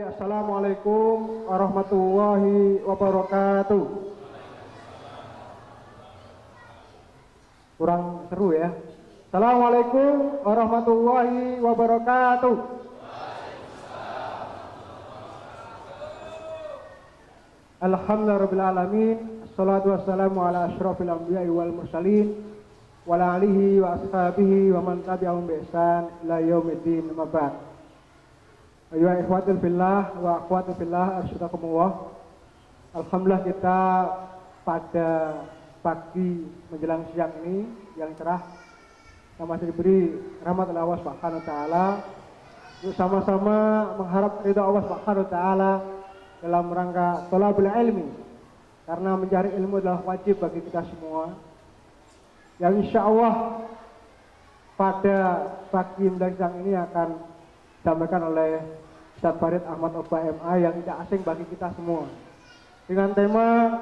Assalamualaikum warahmatullahi wabarakatuh. Kurang seru ya. Assalamualaikum warahmatullahi wabarakatuh. Alhamdulillahirabbil alamin. Assalatu wassalamu ala asyrofil anbiya'i wal mursalin wa ala alihi wa ashabihi wa man tabi'ahum bi ihsan ila yaumiddin. Amma ba'd. Ayyuha ikhwatul fillah wa akhwatul fillah, arsyadakumullah. Alhamdulillah kita pada pagi menjelang siang ini yang cerah, kita masih diberi rahmat Allah Subhanahu wa taala untuk sama-sama mengharap ridha Allah Subhanahu wa taala dalam rangka thalabul ilmi, karena mencari ilmu adalah wajib bagi kita semua. Yang insya Allah pada pagi menjelang siang ini akan disampaikan oleh Ustaz Farid Ahmad Oba MA yang tidak asing bagi kita semua, dengan tema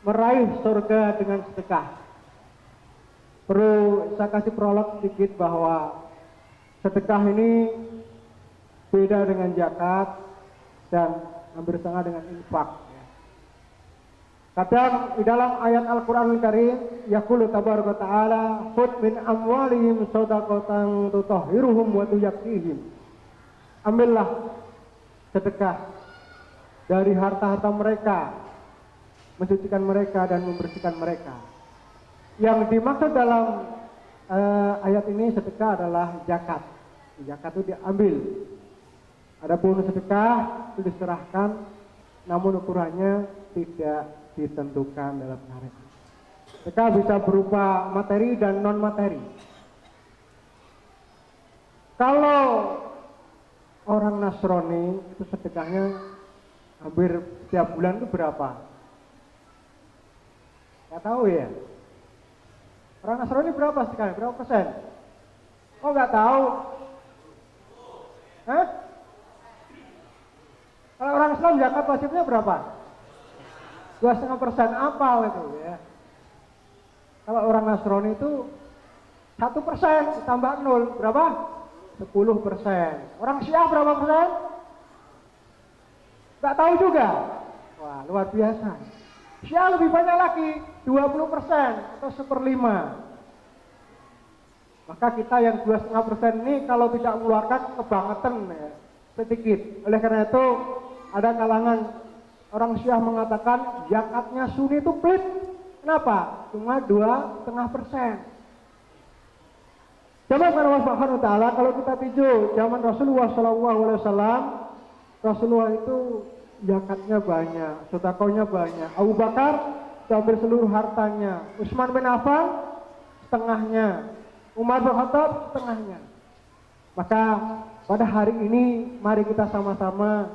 meraih surga dengan sedekah. Perlu saya kasih prolog sedikit bahwa sedekah ini beda dengan zakat dan hampir setengah dengan infak. Kadang di dalam ayat Al-Quranul Karim, yaqulu tabaraka ta'ala, khudh min amwalihim shadaqatan tutahhiruhum wa tuzakkihim. Ambillah sedekah dari harta-harta mereka, mensucikan mereka dan membersihkan mereka. Yang dimaksud dalam ayat ini sedekah adalah zakat. Zakat itu diambil. Adapun sedekah itu diserahkan, namun ukurannya tidak ditentukan dalam syariat. Sedekah bisa berupa materi dan non materi. Kalau orang Nasrani itu sedekahnya hampir setiap bulan itu berapa? Nggak tahu ya. Orang Nasrani berapa sedekahnya? Berapa persen? Oh nggak tahu? Hah? Kalau orang Islam zakat wajibnya berapa? 2,5%. Apal itu ya. Kalau orang Nasrani itu 1% ditambah 0 berapa? 10%. Orang Syiah berapa persen? Nggak tahu juga. Wah, luar biasa. Syiah lebih banyak lagi, 20% atau 1/5. Maka kita yang 2,5% ini kalau tidak mengeluarkan kebangetan ya, sedikit. Oleh karena itu ada kalangan orang Syiah mengatakan zakatnya Sunni itu pelit. Kenapa? Cuma 2,5%. Zaman Allah Subhanahu wa taala, kalau kita tinjau zaman Rasulullah SAW, Rasulullah itu zakatnya banyak, sedekahnya banyak. Abu Bakar hampir seluruh hartanya, Utsman bin Affan setengahnya, Umar bin Khattab setengahnya. Maka pada hari ini mari kita sama-sama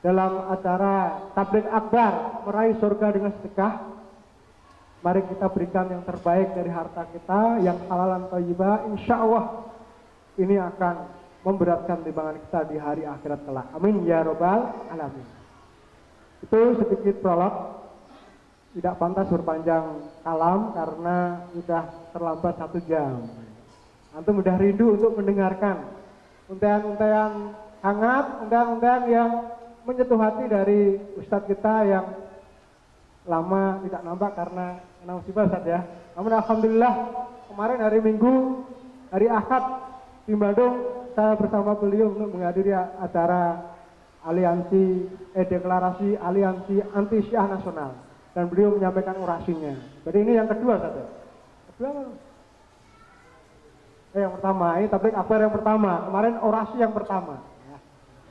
dalam acara tabligh akbar meraih surga dengan sedekah. Mari kita berikan yang terbaik dari harta kita, yang halalan thayyibah. Insya Allah ini akan memberatkan timbangan kita di hari akhirat kelak. Amin ya robbal alamin. Itu sedikit prolog. Tidak pantas berpanjang kalam karena sudah terlambat 1 jam. Antum sudah rindu untuk mendengarkan untayan-untayan hangat, untayan-untayan yang menyentuh hati dari Ustadz kita yang lama tidak nampak karena kena musibah Ustadz ya. Namun alhamdulillah kemarin hari Minggu, hari Ahad di Bandung, saya bersama beliau untuk menghadiri acara deklarasi aliansi anti Syiah nasional, dan beliau menyampaikan orasinya. Jadi ini yang kedua Ustadz ya. Kedua apa? Yang pertama, ini tabligh akbar yang pertama. Kemarin orasi yang pertama ya.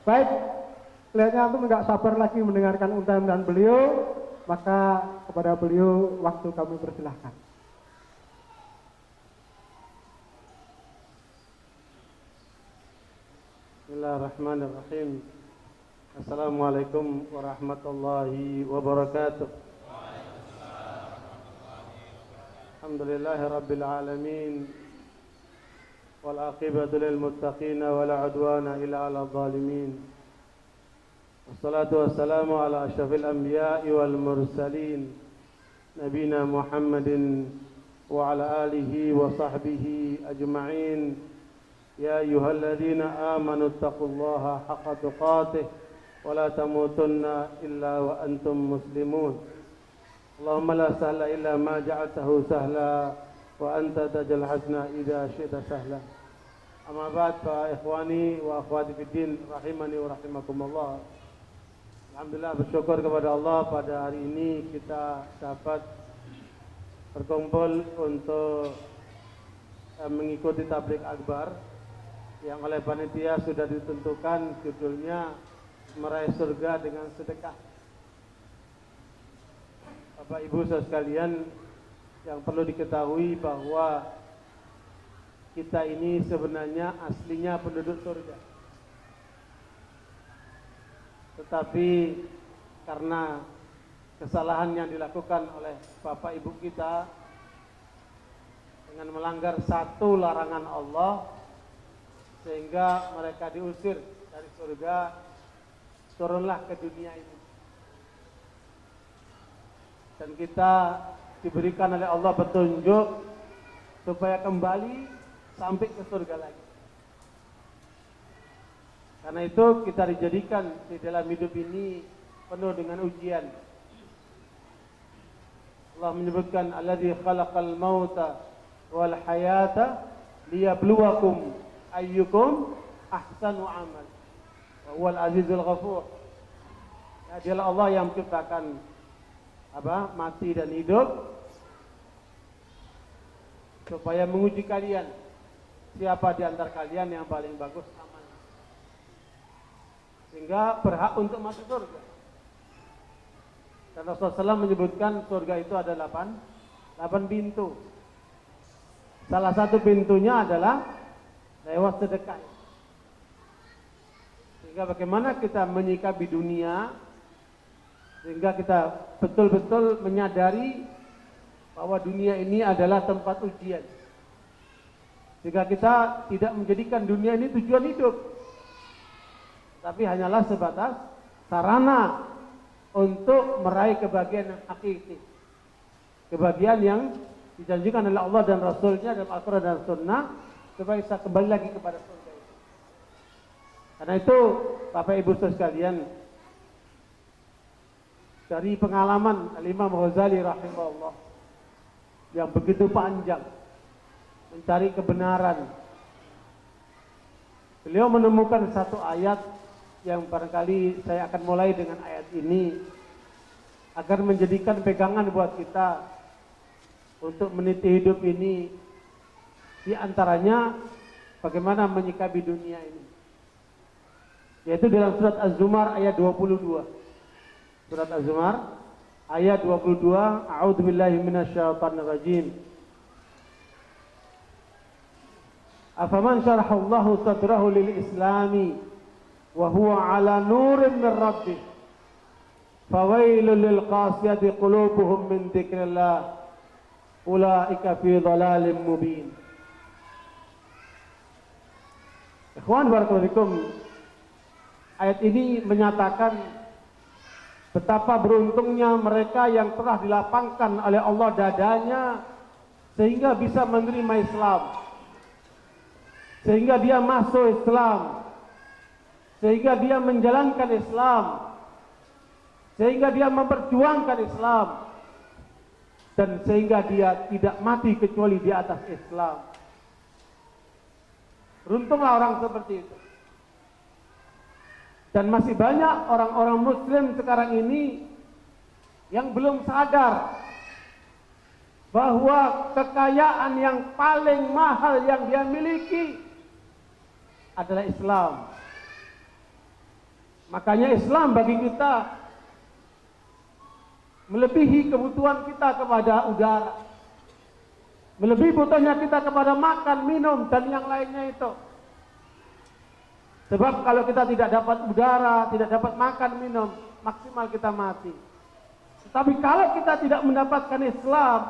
Baik, kelihatannya antum nggak sabar lagi mendengarkan untayan beliau, maka kepada beliau waktu kami persilahkan. Bismillahirrahmanirrahim. Assalamualaikum warahmatullahi wabarakatuh. Alhamdulillahi rabbil alamin. Wal aqibatu lil muttaqin wa la udwana illa 'alal zalimin. Wassalatu wassalamu ala asyrafil anbiya'i wal mursalin nabina Muhammadin wa ala alihi wa sahbihi ajma'in. يا أيها الذين آمنوا اتقوا الله حق تقاته ولا تموتن إلا وأنتم مسلمون اللهم لا سهل إلا ما جعلته سهلا وأنت تجعل الحزن إذا شئت سهلا أما بعد فإخواني وأخواتي في الدين rahimani wa rahimakumullah. Alhamdulillah, bersyukur kepada Allah pada hari ini kita dapat berkumpul untuk mengikuti tabligh akbar yang oleh panitia sudah ditentukan judulnya Meraih Surga dengan Sedekah. Bapak Ibu saudara sekalian, yang perlu diketahui bahwa kita ini sebenarnya aslinya penduduk surga. Tetapi karena kesalahan yang dilakukan oleh Bapak Ibu kita dengan melanggar satu larangan Allah, sehingga mereka diusir dari surga, turunlah ke dunia ini. Dan kita diberikan oleh Allah petunjuk supaya kembali sampai ke surga lagi. Karena itu kita dijadikan di dalam hidup ini penuh dengan ujian. Allah menyebutkan alladzi khalaqal mauta wal hayata liyabluwakum ayyukum ahsanu amal. Wa huwal azizul ghafur. Ya, dialah Allah yang menciptakan mati dan hidup supaya menguji kalian siapa di antara kalian yang paling bagus amalnya, sehingga berhak untuk masuk surga. Dan Rasulullah SAW menyebutkan surga itu ada 8 pintu. Salah satu pintunya adalah lewat sedekah. Sehingga bagaimana kita menyikapi dunia, sehingga kita betul-betul menyadari bahwa dunia ini adalah tempat ujian. Sehingga kita tidak menjadikan dunia ini tujuan hidup, tapi hanyalah sebatas sarana untuk meraih kebahagiaan yang hakiki, kebahagiaan yang dijanjikan oleh Allah dan Rasulnya dalam Al-Quran dan Sunnah, supaya kita kembali lagi kepada surga itu. Karena itu Bapak Ibu saudara sekalian, dari pengalaman Al-Imam Ghazali rahimahullah yang begitu panjang mencari kebenaran, beliau menemukan satu ayat yang barangkali saya akan mulai dengan ayat ini agar menjadikan pegangan buat kita untuk meniti hidup ini, di antaranya bagaimana menyikapi dunia ini, yaitu dalam surat Az-Zumar ayat 22. Surat Az-Zumar ayat 22, A'udzubillahi minasyaitonirrajim. Afaman syarahallahu sadrahu lil islami wa huwa ala nurin min rabbih fawailul lil qasiyati qulubuhum min dzikrillah ulaika fi dhalalim mubin. Ikhwan barakallahu fikum, ayat ini menyatakan betapa beruntungnya mereka yang telah dilapangkan oleh Allah dadanya sehingga bisa menerima Islam, sehingga dia masuk Islam, sehingga dia menjalankan Islam, sehingga dia memperjuangkan Islam, dan sehingga dia tidak mati kecuali di atas Islam. Beruntunglah orang seperti itu. Dan masih banyak orang-orang muslim sekarang ini yang belum sadar bahwa kekayaan yang paling mahal yang dia miliki adalah Islam. Makanya Islam bagi kita melebihi kebutuhan kita kepada udara, melebihi butuhnya kita kepada makan, minum, dan yang lainnya itu. Sebab kalau kita tidak dapat udara, tidak dapat makan, minum, maksimal kita mati. Tetapi kalau kita tidak mendapatkan Islam,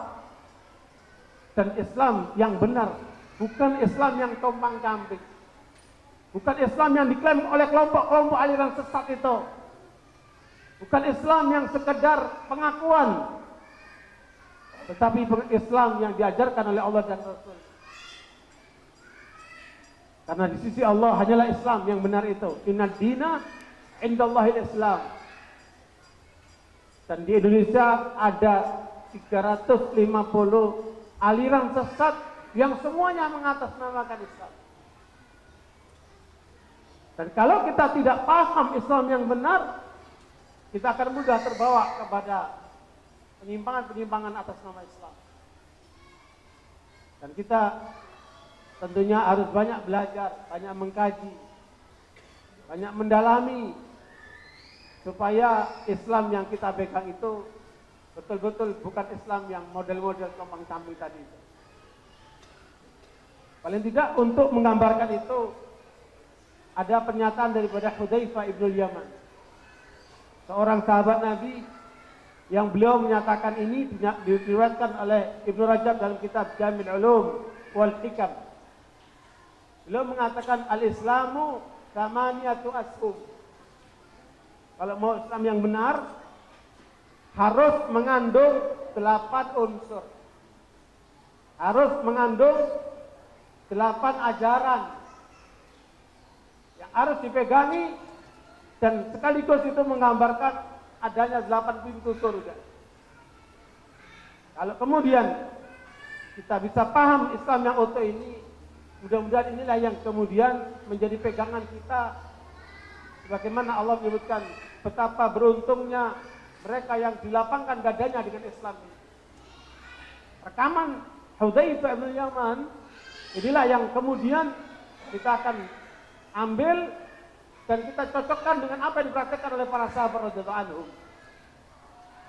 dan Islam yang benar, bukan Islam yang tompang kambing, bukan Islam yang diklaim oleh kelompok-kelompok aliran sesat itu, bukan Islam yang sekedar pengakuan, tetapi Islam yang diajarkan oleh Allah dan Rasul. Karena di sisi Allah hanyalah Islam yang benar itu. Inna dina indallahil Islam. Dan di Indonesia ada 350 aliran sesat yang semuanya mengatasnamakan Islam. Dan kalau kita tidak paham Islam yang benar, kita akan mudah terbawa kepada penyimpangan-penyimpangan atas nama Islam. Dan kita tentunya harus banyak belajar, banyak mengkaji, banyak mendalami, supaya Islam yang kita pegang itu betul-betul bukan Islam yang model-model compang-camping tadi itu. Paling tidak untuk menggambarkan itu, ada pernyataan daripada Hudzaifah ibnul Yaman, seorang sahabat Nabi, yang beliau menyatakan ini diriwayatkan oleh Ibnu Rajab dalam kitab Jami' Ulum wal Hikam. Beliau mengatakan al-Islamu samaniyatu ashum. Kalau mau Islam yang benar, harus mengandung 8 unsur. Harus mengandung 8 ajaran yang harus dipegangi, dan sekaligus itu menggambarkan adanya 8 pintu surga. Kalau kemudian kita bisa paham Islam yang utuh ini, mudah-mudahan inilah yang kemudian menjadi pegangan kita. Sebagaimana Allah menyebutkan betapa beruntungnya mereka yang dilapangkan dadanya dengan Islam ini. Rekaman Hudzaifah bin Yaman inilah yang kemudian kita akan ambil dan kita cocokkan dengan apa yang dipraktikkan oleh para sahabat radhiyallahu anhum,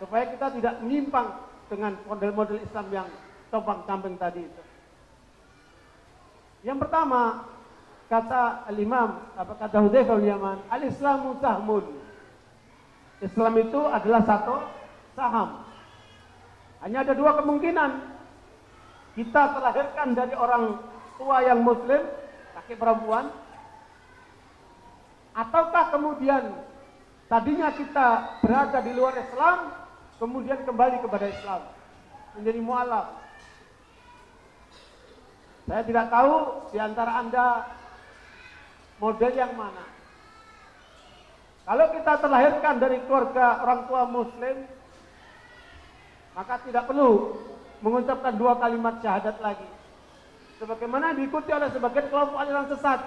supaya kita tidak menyimpang dengan model-model Islam yang compang-camping tadi itu. Yang pertama, kata al-Imam, kata Hudzaifah bin Yaman, al-Islamu sahmun. Islam itu adalah satu saham. Hanya ada 2 kemungkinan. Kita terlahirkan dari orang tua yang muslim, laki perempuan, ataukah kemudian tadinya kita berada di luar Islam, kemudian kembali kepada Islam, menjadi mu'alaf. Saya tidak tahu di antara Anda model yang mana. Kalau kita terlahirkan dari keluarga orang tua muslim, maka tidak perlu mengucapkan 2 kalimat syahadat lagi. Sebagaimana diikuti oleh sebagian kelompok aliran sesat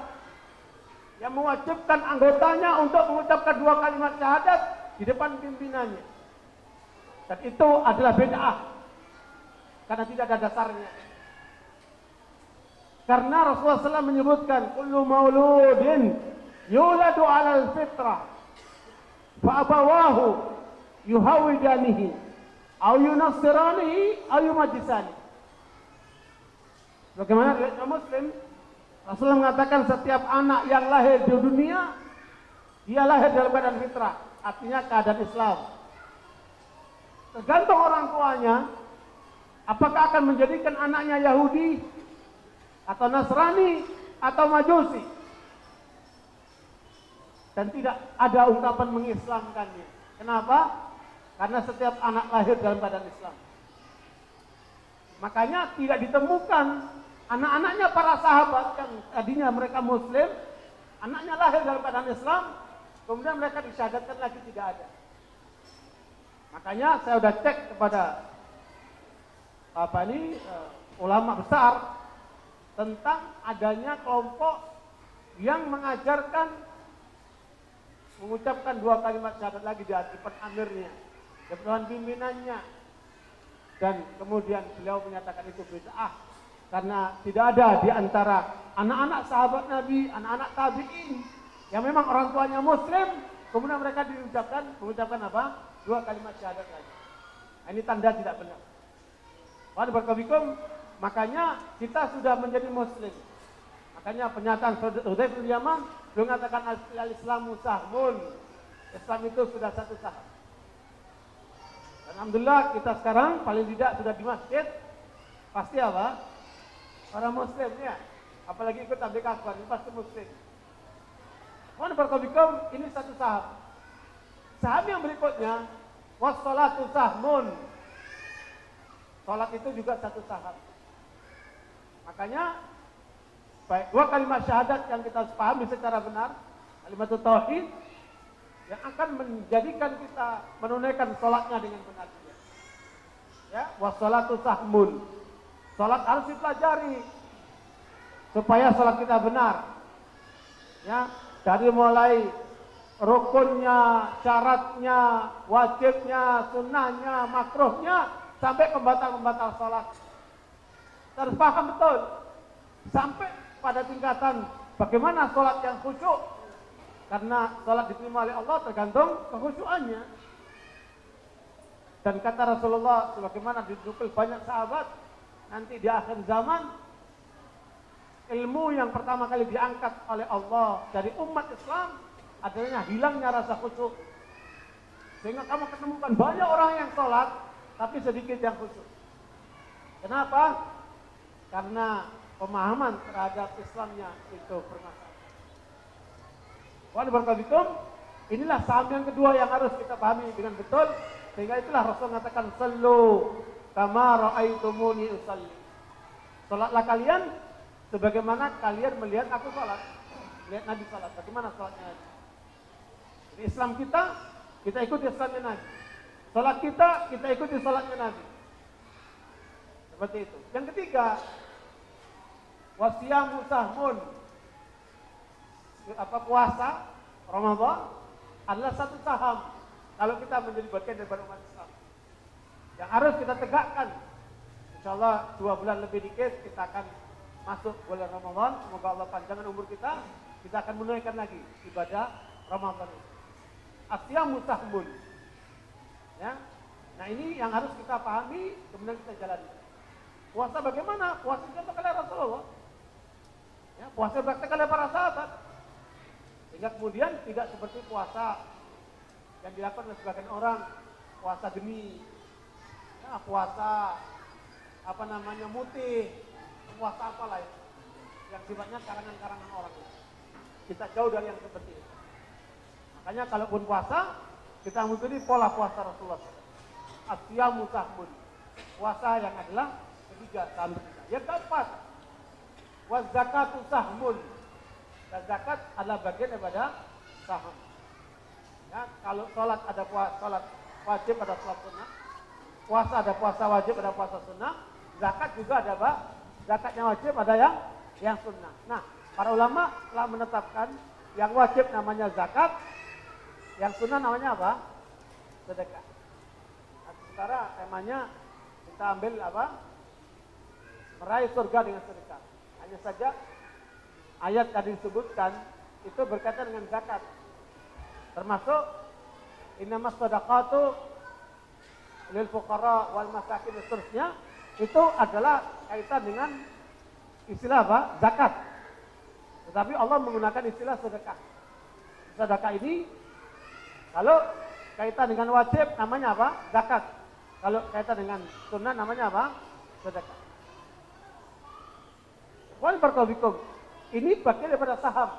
yang mewajibkan anggotanya untuk mengucapkan 2 kalimat syahadat di depan pimpinannya. Dan itu adalah bid'ah, karena tidak ada dasarnya. Karena Rasulullah SAW menyebutkan, kullu mauludin yuladu alal fitrah, fa'abawahu yuhawidanihi, au yunassiranihi, au yumajisani. Bagaimana riwayat Muslim, Rasulullah mengatakan setiap anak yang lahir di dunia, dia lahir dalam keadaan fitrah, artinya keadaan Islam. Tergantung orang tuanya, apakah akan menjadikan anaknya Yahudi, atau Nasrani, atau Majusi. Dan tidak ada ungkapan mengislamkannya. Kenapa? Karena setiap anak lahir dalam keadaan Islam. Makanya tidak ditemukan anak-anaknya para sahabat yang tadinya mereka muslim, anaknya lahir dalam keadaan Islam, kemudian mereka disyahadatkan lagi, tidak ada. Makanya saya sudah cek kepada ulama besar tentang adanya kelompok yang mengajarkan mengucapkan 2 kalimat syahadat lagi di depan amirnya, di depan pimpinannya, dan kemudian beliau menyatakan itu bid'ah karena tidak ada di antara anak-anak sahabat Nabi, anak-anak tabi'in yang memang orang tuanya muslim, kemudian mereka mengucapkan apa? 2 kalimat syahadat lagi. Ini tanda tidak benar. Makanya kita sudah menjadi muslim. Makanya pernyataan Hudzaifah bin Yaman beliau mengatakan al-Islamu sahmun. Islam itu sudah satu saham. Dan alhamdulillah kita sekarang paling tidak sudah di masjid, pasti apa? Para muslim ya. Apalagi ikut tabligh akbar, ini pasti muslim. Ini satu saham. Saham yang berikutnya, wassalatu sahmun. Salat itu juga satu saham. Makanya baik dua kalimat syahadat yang kita harus pahami secara benar, kalimat tauhid yang akan menjadikan kita menunaikan sholatnya dengan benar. Ya, wassalatu sahmun. Sholat harus dipelajari supaya sholat kita benar. Ya, dari mulai rukunnya, syaratnya, wajibnya, sunnahnya, makruhnya, sampai pembatal-pembatal sholat. Kita harus paham betul. Sampai pada tingkatan bagaimana sholat yang khusyuk. Karena sholat diterima oleh Allah tergantung kekhusyuannya. Dan kata Rasulullah, sebagaimana dinukil banyak sahabat, nanti di akhir zaman, ilmu yang pertama kali diangkat oleh Allah dari umat Islam adalah hilangnya rasa khusyuk. Sehingga kamu ketemukan banyak orang yang sholat, tapi sedikit yang khusyuk. Kenapa? Karena pemahaman terhadap Islamnya itu bermasalah. Wa'alaikumsalam. Inilah saham yang kedua yang harus kita pahami dengan betul. Sehingga itulah Rasul mengatakan, sallu kama ra'aitumuni usalli. Salatlah kalian sebagaimana kalian melihat aku salat. Lihat Nabi salat. Bagaimana salatnya Nabi? Di Islam kita ikuti Islamnya Nabi. Salat kita ikuti salatnya Nabi. Seperti itu. Yang ketiga, wasiyamu sahmun. Puasa Ramadan adalah satu saham. Kalau kita menjadi bagian dari umat Islam yang harus kita tegakkan, insya Allah 2 bulan lebih dikit kita akan masuk bulan Ramadan. Semoga Allah panjangkan umur kita akan menunaikan lagi ibadah Ramadan ini. Asyamu sahmun. Ya. Nah ini yang harus kita pahami, kemudian kita jalani. Puasa bagaimana? Puasa dicontohkan oleh Rasulullah. Ya, puasa praktekkan oleh para sahabat. Sehingga kemudian tidak seperti puasa yang dilakukan oleh sebagian orang, puasa demi, ya, puasa mutih, puasa apalah itu, yang sifatnya karangan-karangan orang. Kita jauh dari yang seperti itu. Makanya kalaupun puasa, kita mengikuti pola puasa Rasulullah. Asyamu sahmun, puasa yang adalah ketiga, saham ketiga. Yang keempat, wazakatu sahmun. Dan zakat adalah bagian daripada saham. Ya, kalau sholat ada sholat wajib, ada sholat sunnah. Puasa ada puasa wajib, ada puasa sunnah. Zakat juga ada apa? Zakatnya wajib, ada yang sunnah. Nah, para ulama telah menetapkan yang wajib namanya zakat, yang sunnah namanya apa? Sedekah. Nah, sementara temanya kita ambil apa? Meraih surga dengan sedekah. Hanya saja ayat tadi disebutkan itu berkaitan dengan zakat. Termasuk innamas shadaqatu lil fuqara wal masakin dan seterusnya, itu adalah kaitan dengan istilah apa? Zakat. Tetapi Allah menggunakan istilah sedekah. Sedekah ini kalau kaitan dengan wajib namanya apa? Zakat. Kalau kaitan dengan sunnah namanya apa? Sedekah. Wal barakabikum. Ini bagian daripada saham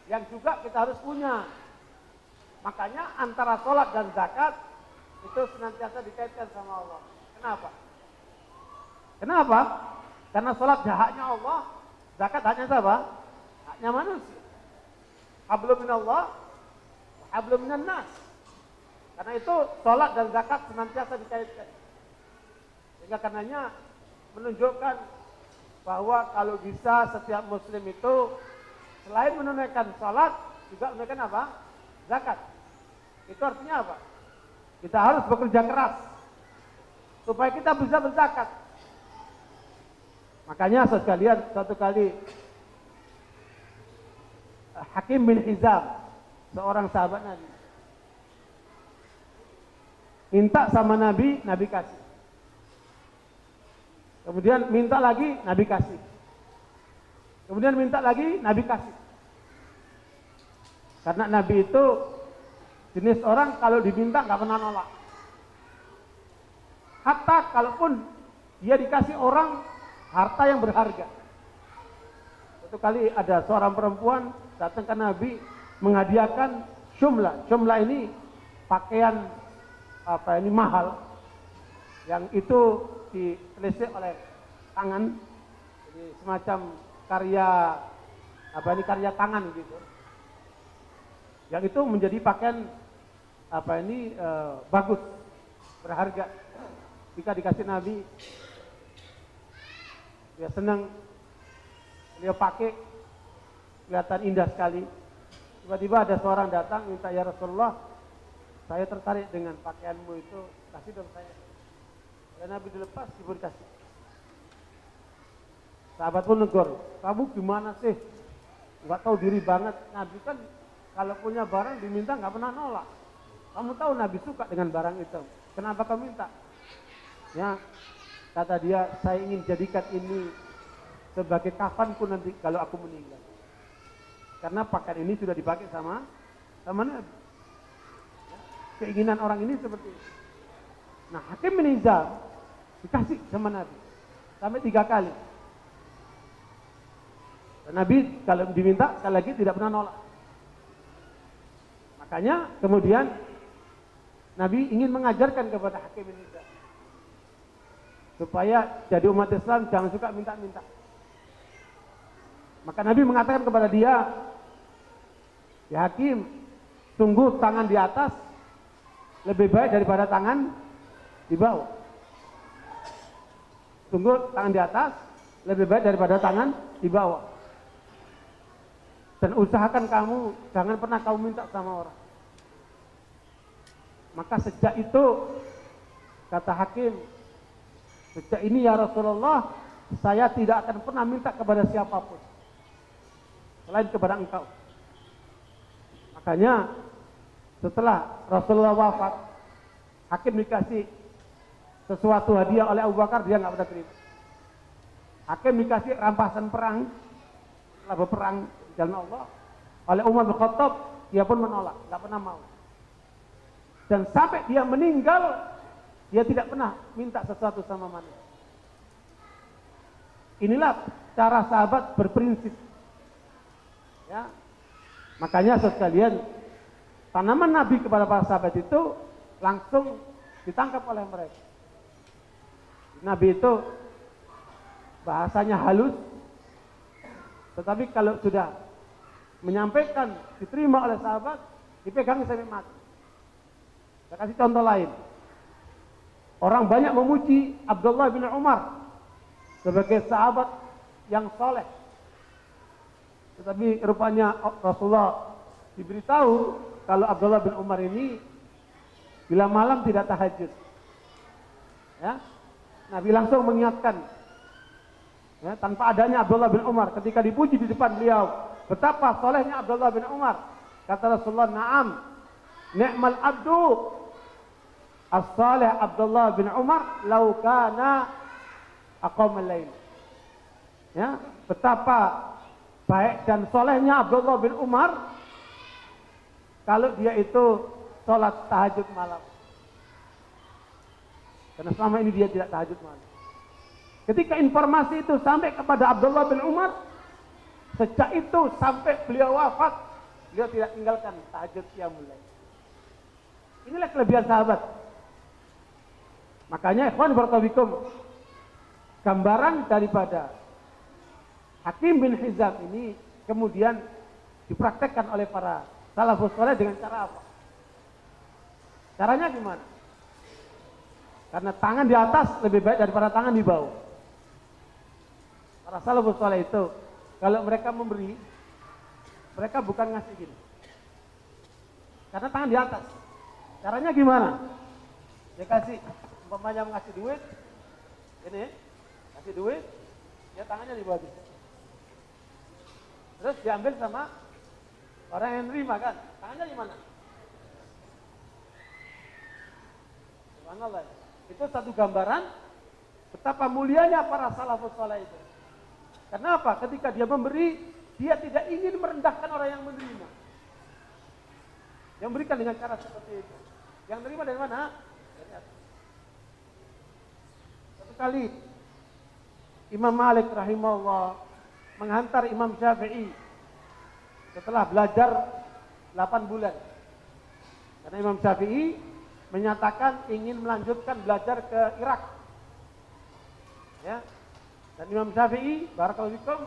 yang juga kita harus punya. Makanya antara sholat dan zakat itu senantiasa dikaitkan sama Allah. Kenapa? Karena sholat haknya Allah, zakat haknya siapa? Haknya manusia. Hablum minallah, hablum minan nas. Karena itu sholat dan zakat senantiasa dikaitkan. Sehingga karenanya menunjukkan bahwa kalau bisa setiap muslim itu selain menunaikan sholat juga menunaikan apa? Zakat. Itu artinya apa? Kita harus bekerja keras supaya kita bisa berzakat. Makanya sekalian satu kali Hakim bin Hizam, seorang sahabat Nabi, minta sama Nabi, Nabi kasih. Kemudian minta lagi, Nabi kasih. Kemudian minta lagi, Nabi kasih. Karena Nabi itu jenis orang kalau diminta nggak pernah nolak. Hatta kalaupun dia dikasih orang harta yang berharga. Satu kali ada seorang perempuan datang ke Nabi menghadiahkan syumla. Syumla ini pakaian mahal yang itu ditelisik oleh tangan, jadi semacam karya karya tangan gitu. Yang itu menjadi pakaian bagus, berharga. Jika dikasih Nabi, dia senang, dia pakai, kelihatan indah sekali. Tiba-tiba ada seorang datang minta, ya Rasulullah, saya tertarik dengan pakaianmu itu, kasih dong saya. Dan Nabi dilepas, diberi kasih. Sahabat pun negur, kamu gimana sih? Nggak tahu diri banget. Nabi kan kalau punya barang diminta nggak pernah nolak. Kamu tahu Nabi suka dengan barang itu. Kenapa kamu minta? Ya, kata dia, saya ingin jadikan ini sebagai kafanku nanti kalau aku meninggal. Karena pakaian ini sudah dipakai sama Nabi. Keinginan orang ini seperti itu. Nah, Hakim bin Hizam dikasih sama Nabi sampai 3 kali. Dan Nabi kalau diminta sekali lagi tidak pernah nolak. Makanya kemudian Nabi ingin mengajarkan kepada Hakim bin Hizam supaya jadi umat Islam jangan suka minta-minta. Maka Nabi mengatakan kepada dia, ya Hakim, sungguh tangan di atas lebih baik daripada tangan di bawah. Sungguh tangan di atas lebih baik daripada tangan di bawah. Dan usahakan kamu jangan pernah kamu minta sama orang. Maka sejak itu kata Hakim, sejak ini ya Rasulullah, saya tidak akan pernah minta kepada siapapun selain kepada engkau. Makanya setelah Rasulullah wafat, Hakim dikasih sesuatu hadiah oleh Abu Bakar, dia nggak pernah terima. Hakim dikasih rampasan perang, setelah berperang di jalan Allah oleh Umar bin Khattab, dia pun menolak, nggak pernah mau. Dan sampai dia meninggal, dia tidak pernah minta sesuatu sama manusia. Inilah cara sahabat berprinsip. Ya, makanya sekalian tanaman Nabi kepada para sahabat itu langsung ditangkap oleh mereka. Nabi itu bahasanya halus, tetapi kalau sudah menyampaikan, diterima oleh sahabat, dipegang sampai mati. Saya kasih contoh lain. Orang banyak memuji Abdullah bin Umar sebagai sahabat yang soleh. Tetapi rupanya Rasulullah diberitahu kalau Abdullah bin Umar ini bila malam tidak tahajud. Ya, Nabi langsung mengingatkan. Ya, tanpa adanya Abdullah bin Umar, ketika dipuji di depan beliau, betapa solehnya Abdullah bin Umar. Kata Rasulullah, "Na'am, ni'mal abdu as-salih Abdullah bin Umar law kana aqamal lail." Ya, betapa baik dan solehnya Abdullah bin Umar kalau dia itu sholat tahajud malam. Karena selama ini dia tidak tahajud malam. Ketika informasi itu sampai kepada Abdullah bin Umar, sejak itu sampai beliau wafat, beliau tidak tinggalkan tahajud qiyamul lail. Inilah kelebihan sahabat. Makanya ikhwan barakallahu, gambaran daripada Hakim bin Hizam ini kemudian dipraktekkan oleh para salafus saleh dengan cara apa? Caranya gimana? Karena tangan di atas lebih baik daripada tangan di bawah. Para salafus saleh itu kalau mereka memberi, mereka bukan ngasih gini. Karena tangan di atas. Caranya gimana? Dia kasih, umpamanya ngasih duit, ini, kasih duit, dia tangannya di bawah. Terus diambil sama orang yang nerima kan, tangannya di mana? Subhanallah. Itu satu gambaran betapa mulianya para salafus saleh itu. Kenapa? Ketika dia memberi, dia tidak ingin merendahkan orang yang menerima. Yang memberikan dengan cara seperti itu. Yang menerima dari mana? Dari atas. Satu kali Imam Malik rahimahullah menghantar Imam Syafi'i setelah belajar 8 bulan. Karena Imam Syafi'i menyatakan ingin melanjutkan belajar ke Irak. Ya. Dan Imam Syafi'i barakallahu fikum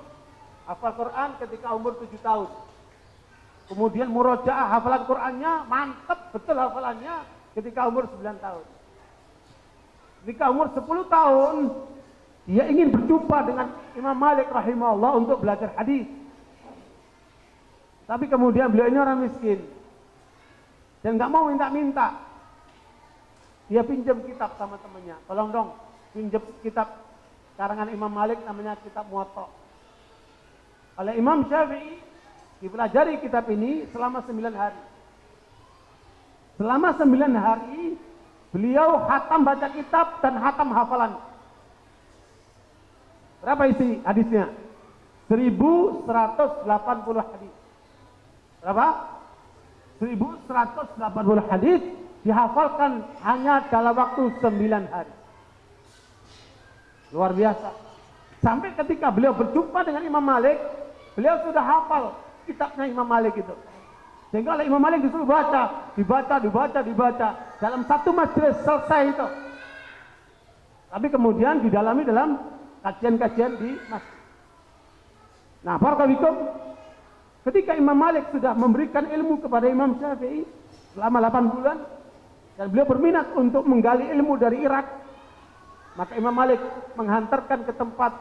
hafal Quran ketika umur 7 tahun. Kemudian murojaah hafalan Qurannya mantap betul hafalannya ketika umur 9 tahun. Ketika umur 10 tahun dia ingin berjumpa dengan Imam Malik rahimahullah untuk belajar hadis. Tapi kemudian beliau ini orang miskin dan nggak mau minta-minta. Dia pinjam kitab sama temannya. Tolong dong, pinjam kitab karangan Imam Malik namanya kitab Muwatta. Oleh Imam Syafi'i dipelajari kitab ini selama 9 hari. Selama 9 hari beliau hatam baca kitab dan hatam hafalan. Berapa isi hadisnya? 1180 hadis. Berapa? 1180 hadis dihafalkan hanya dalam waktu 9 hari. Luar biasa. Sampai ketika beliau berjumpa dengan Imam Malik, beliau sudah hafal kitabnya Imam Malik itu. Sehingga oleh Imam Malik disuruh dibaca. Dalam satu majelis selesai itu. Tapi kemudian didalami dalam kajian-kajian di masjid. Nah, barakallahu ketika Imam Malik sudah memberikan ilmu kepada Imam Syafi'i selama 8 bulan dan beliau berminat untuk menggali ilmu dari Irak, maka Imam Malik menghantarkan ke tempat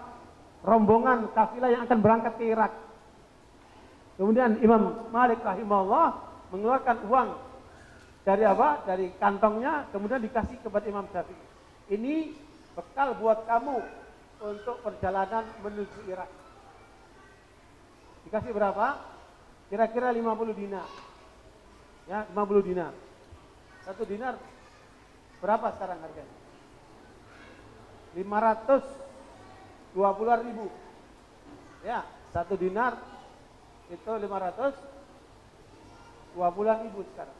rombongan kafilah yang akan berangkat ke Irak. Kemudian Imam Malik rahimahullah mengeluarkan uang dari apa? Dari kantongnya, kemudian dikasih kepada Imam Syafi'i. Ini bekal buat kamu untuk perjalanan menuju Irak. Dikasih berapa? Kira-kira 50 dinar. Ya, 50 dinar. 1 dinar berapa sekarang harganya? 520 ribu. Ya, 1 dinar itu 520 ribu sekarang.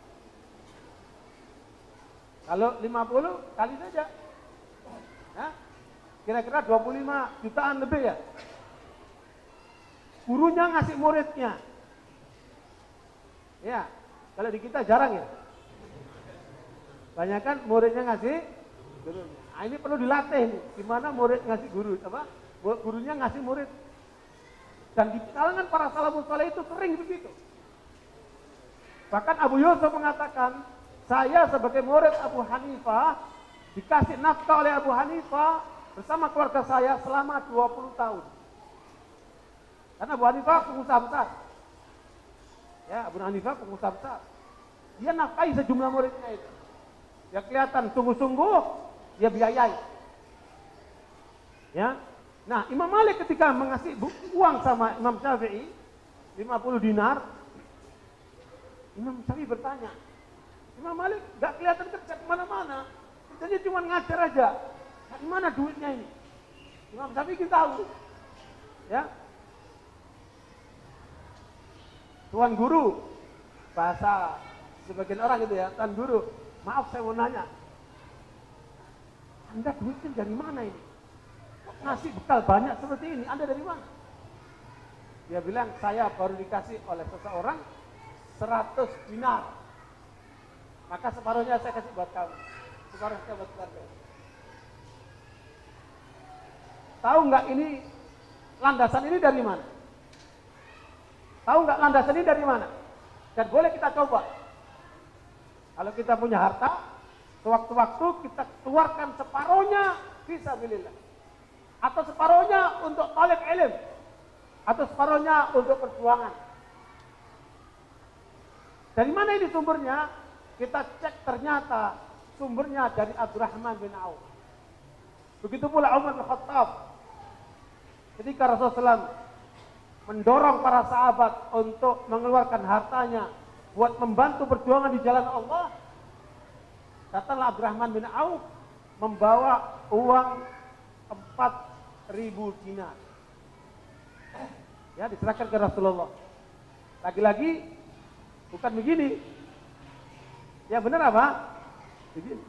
Kalau 50 kali saja. Ya, kira-kira 25 jutaan lebih ya. Gurunya ngasih muridnya. Ya, kalau di kita jarang ya. Banyak kan muridnya ngasih gurunya. Nah, ini perlu dilatih nih. Gimana murid ngasih guru, apa? Gurunya ngasih murid. Dan di kalangan para salafus saleh itu sering begitu. Bahkan Abu Yusuf mengatakan, saya sebagai murid Abu Hanifah dikasih nafkah oleh Abu Hanifah bersama keluarga saya selama 20 tahun. Karena Abu Hanifah pengusaha besar. Ya, Abu Hanifah pengusaha besar. Dia nafkahi sejumlah muridnya itu. Ya kelihatan sungguh-sungguh dia biayai. Ya. Nah, Imam Malik ketika mengasih uang sama Imam Syafi'i 50 dinar, Imam Syafi'i bertanya, Imam Malik gak kelihatan kerja kemana-mana, kerjanya cuma ngajar aja. Dari mana duitnya ini? Imam Syafi'i ingin tahu. Ya. Tuan guru, bahasa sebagian orang gitu ya, Tuan guru, maaf saya mau nanya, Anda duitnya dari mana ini? Kok ngasih bekal banyak seperti ini, Anda dari mana? Dia bilang, saya baru dikasih oleh seseorang 100 dinar. Maka separuhnya saya kasih buat kamu, separuhnya buat keluarga. Tahu nggak ini, landasan ini dari mana? Tahu nggak landasan ini dari mana? Dan boleh kita coba. Kalau kita punya harta, sewaktu-waktu kita keluarkan separohnya fisabilillah. Atau separohnya untuk talib ilm. Atau separohnya untuk perjuangan. Dari mana ini sumbernya? Kita cek ternyata sumbernya dari Abdurrahman bin Auf. Begitu pula Umar bin Khattab. Ketika Rasulullah SAW mendorong para sahabat untuk mengeluarkan hartanya buat membantu perjuangan di jalan Allah, datanglah Abdurrahman bin Auf membawa uang 4.000 dinar. Ya, diserahkan ke Rasulullah. Lagi-lagi bukan begini. Ya benar apa? Begini.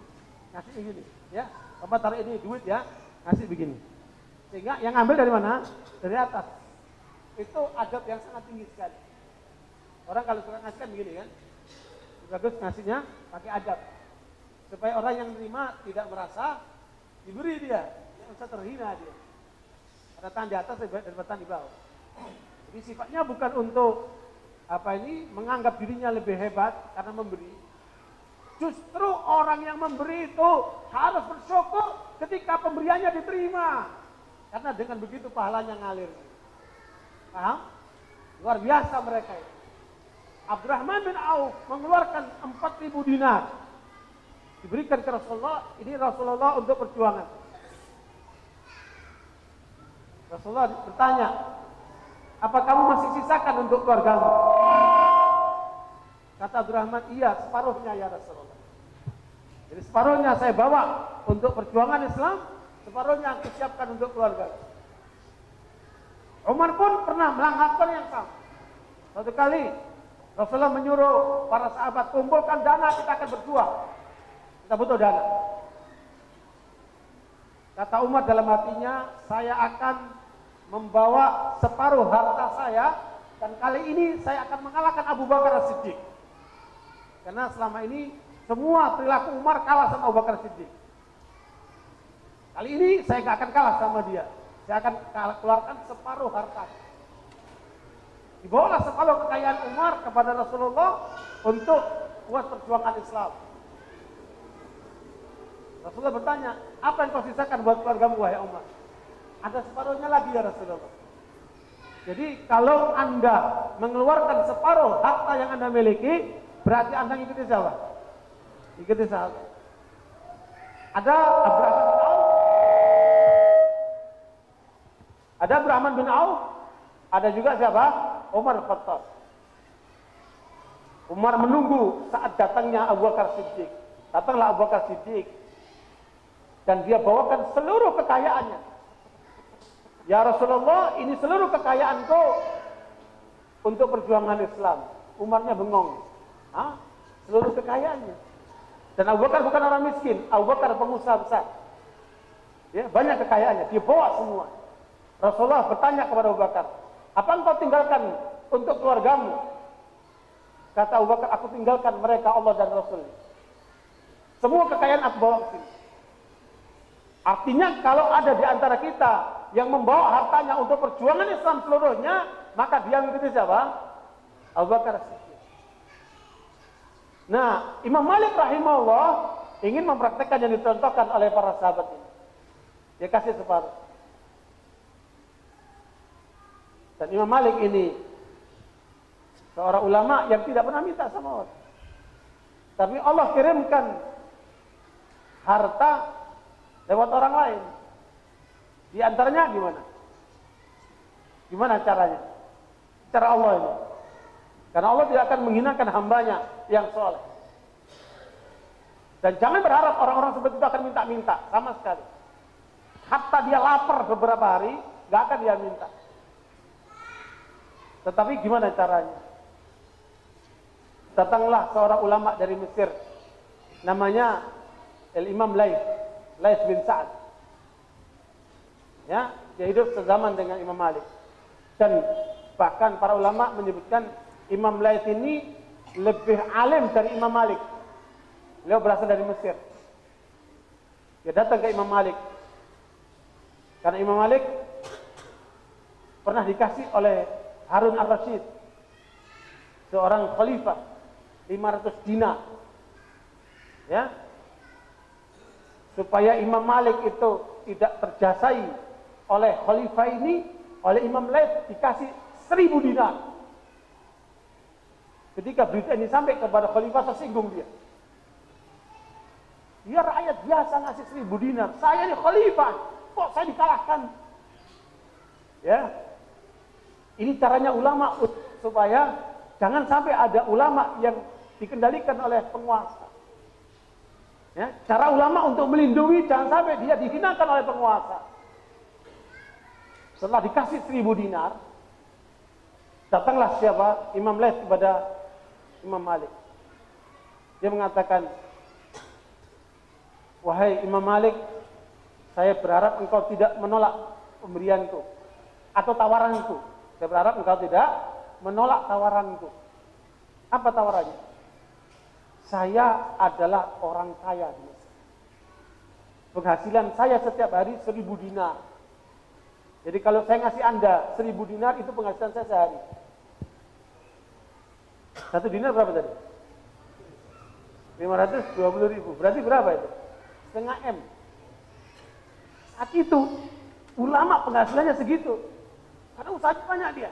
Ngasih begini, ya. Bapak taruh ini duit ya, ngasih begini. Sehingga yang ambil dari mana? Dari atas. Itu adab yang sangat tinggi sekali. Orang kalau suka ngasih kan begini kan, bagus ngasihnya pakai adab, supaya orang yang menerima tidak merasa diberi dia, yang usah terhina dia. Ada tangan di atas daripada tangan di bawah. Jadi sifatnya bukan untuk menganggap dirinya lebih hebat karena memberi. Justru orang yang memberi itu harus bersyukur ketika pemberiannya diterima. Karena dengan begitu pahalanya ngalir. Paham? Luar biasa mereka itu. Abdurrahman bin Auf mengeluarkan 4.000 dinar. Diberikan ke Rasulullah, ini Rasulullah untuk perjuangan. Rasulullah bertanya, apa kamu masih sisakan untuk keluargamu? Kata Abdurrahman, iya, separuhnya ya Rasulullah. Jadi separuhnya saya bawa untuk perjuangan Islam, separuhnya aku siapkan untuk keluarga. Umar pun pernah melakukan yang sama. Suatu kali Rasulullah menyuruh para sahabat, kumpulkan dana, kita akan berjuang. Kita butuh dana. Kata Umar dalam hatinya, saya akan membawa separuh harta saya, dan kali ini saya akan mengalahkan Abu Bakar As-Siddiq. Karena selama ini semua perilaku Umar kalah sama Abu Bakar As-Siddiq. Kali ini saya gak akan kalah sama dia. Saya akan keluarkan separuh harta. Dibawalah separuh kekayaan Umar kepada Rasulullah untuk buat perjuangan Islam. Rasulullah bertanya, apa yang kau sisakan buat keluargamu wahai Umar? Ada separuhnya lagi ya Rasulullah. Jadi kalau Anda mengeluarkan separuh harta yang Anda miliki, berarti Anda ikuti siapa? Ikuti sahabat. Ada Abdurrahman bin Auf. Ada Abdurrahman bin Auf. Ada juga siapa? Umar Khattab. Umar menunggu saat datangnya Abu Bakar Siddiq. Datanglah Abu Bakar Siddiq. Dan dia bawakan seluruh kekayaannya. Ya Rasulullah, ini seluruh kekayaanku untuk perjuangan Islam. Umarnya bengong. Hah? Seluruh kekayaannya. Dan Abu Bakar bukan orang miskin. Abu Bakar pengusaha besar. Ya, banyak kekayaannya. Dia bawa semua. Rasulullah bertanya kepada Abu Bakar, apa engkau tinggalkan untuk keluargamu? Kata Abu Bakar, aku tinggalkan mereka Allah dan Rasul. Semua kekayaan aku bawa ke sini. Artinya kalau ada di antara kita yang membawa hartanya untuk perjuangan Islam seluruhnya, maka dia mengikuti siapa? Abu Bakar Siddiq. Nah, Imam Malik rahimahullah ingin mempraktekkan yang dicontohkan oleh para sahabat ini. Dia kasih separuh. Dan Imam Malik ini seorang ulama yang tidak pernah minta sama orang. Tapi Allah kirimkan harta lewat orang lain. Di antaranya gimana? Gimana caranya? Cara Allah ini. Karena Allah tidak akan menghinakan hambanya yang soleh. Dan jangan berharap orang-orang seperti itu akan minta-minta sama sekali. Hatta dia lapar beberapa hari, gak akan dia minta. Tetapi gimana caranya? Datanglah seorang ulama dari Mesir, namanya Imam Laits bin Sa'ad. Ya, dia hidup sezaman dengan Imam Malik. Dan bahkan para ulama menyebutkan Imam Laits ini lebih alim dari Imam Malik. Beliau berasal dari Mesir. Dia datang ke Imam Malik. Karena Imam Malik pernah dikasih oleh Harun Ar-Rasyid, seorang khalifah, 500 dinar. Ya. Supaya Imam Malik itu tidak terjasai oleh khalifah ini, oleh Imam Laits dikasih 1000 dinar. Ketika berita ini sampai kepada khalifah, tersinggung dia. Dia rakyat biasa ngasih 1000 dinar. Saya ini khalifah, kok saya dikalahkan? Ya. Ini caranya ulama supaya jangan sampai ada ulama yang dikendalikan oleh penguasa. Ya, cara ulama untuk melindungi jangan sampai dia dihinakan oleh penguasa. Setelah dikasih 1000 dinar, datanglah siapa? Imam Laits kepada Imam Malik. Dia mengatakan, wahai Imam Malik, saya berharap engkau tidak menolak pemberianku atau tawaranku. Saya berharap engkau tidak menolak tawaranku. Apa tawarannya? Saya adalah orang kaya di Mesir. Penghasilan saya setiap hari 1000 dinar. Jadi kalau saya ngasih Anda 1.000 dinar, itu penghasilan saya sehari. 1 dinar berapa tadi? 520.000. Berarti berapa itu? Setengah M. Saat itu ulama penghasilannya segitu. Karena usahanya banyak dia.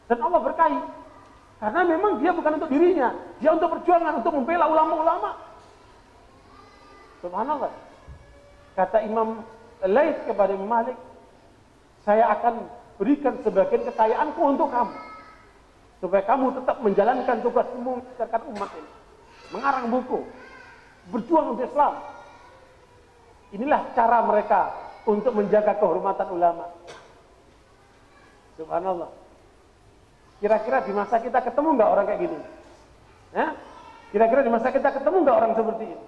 Dan Allah berkahi. Karena memang dia bukan untuk dirinya, dia untuk perjuangan, untuk membela ulama-ulama. Subhanallah. Kata Imam Laits kepada Imam Malik, saya akan berikan sebagian kekayaanku untuk kamu, supaya kamu tetap menjalankan tugasmu membesarkan umat ini, mengarang buku, berjuang untuk Islam. Inilah cara mereka untuk menjaga kehormatan ulama. Subhanallah. Kira-kira di masa kita ketemu nggak orang kayak gini? Ya? Kira-kira di masa kita ketemu nggak orang seperti ini?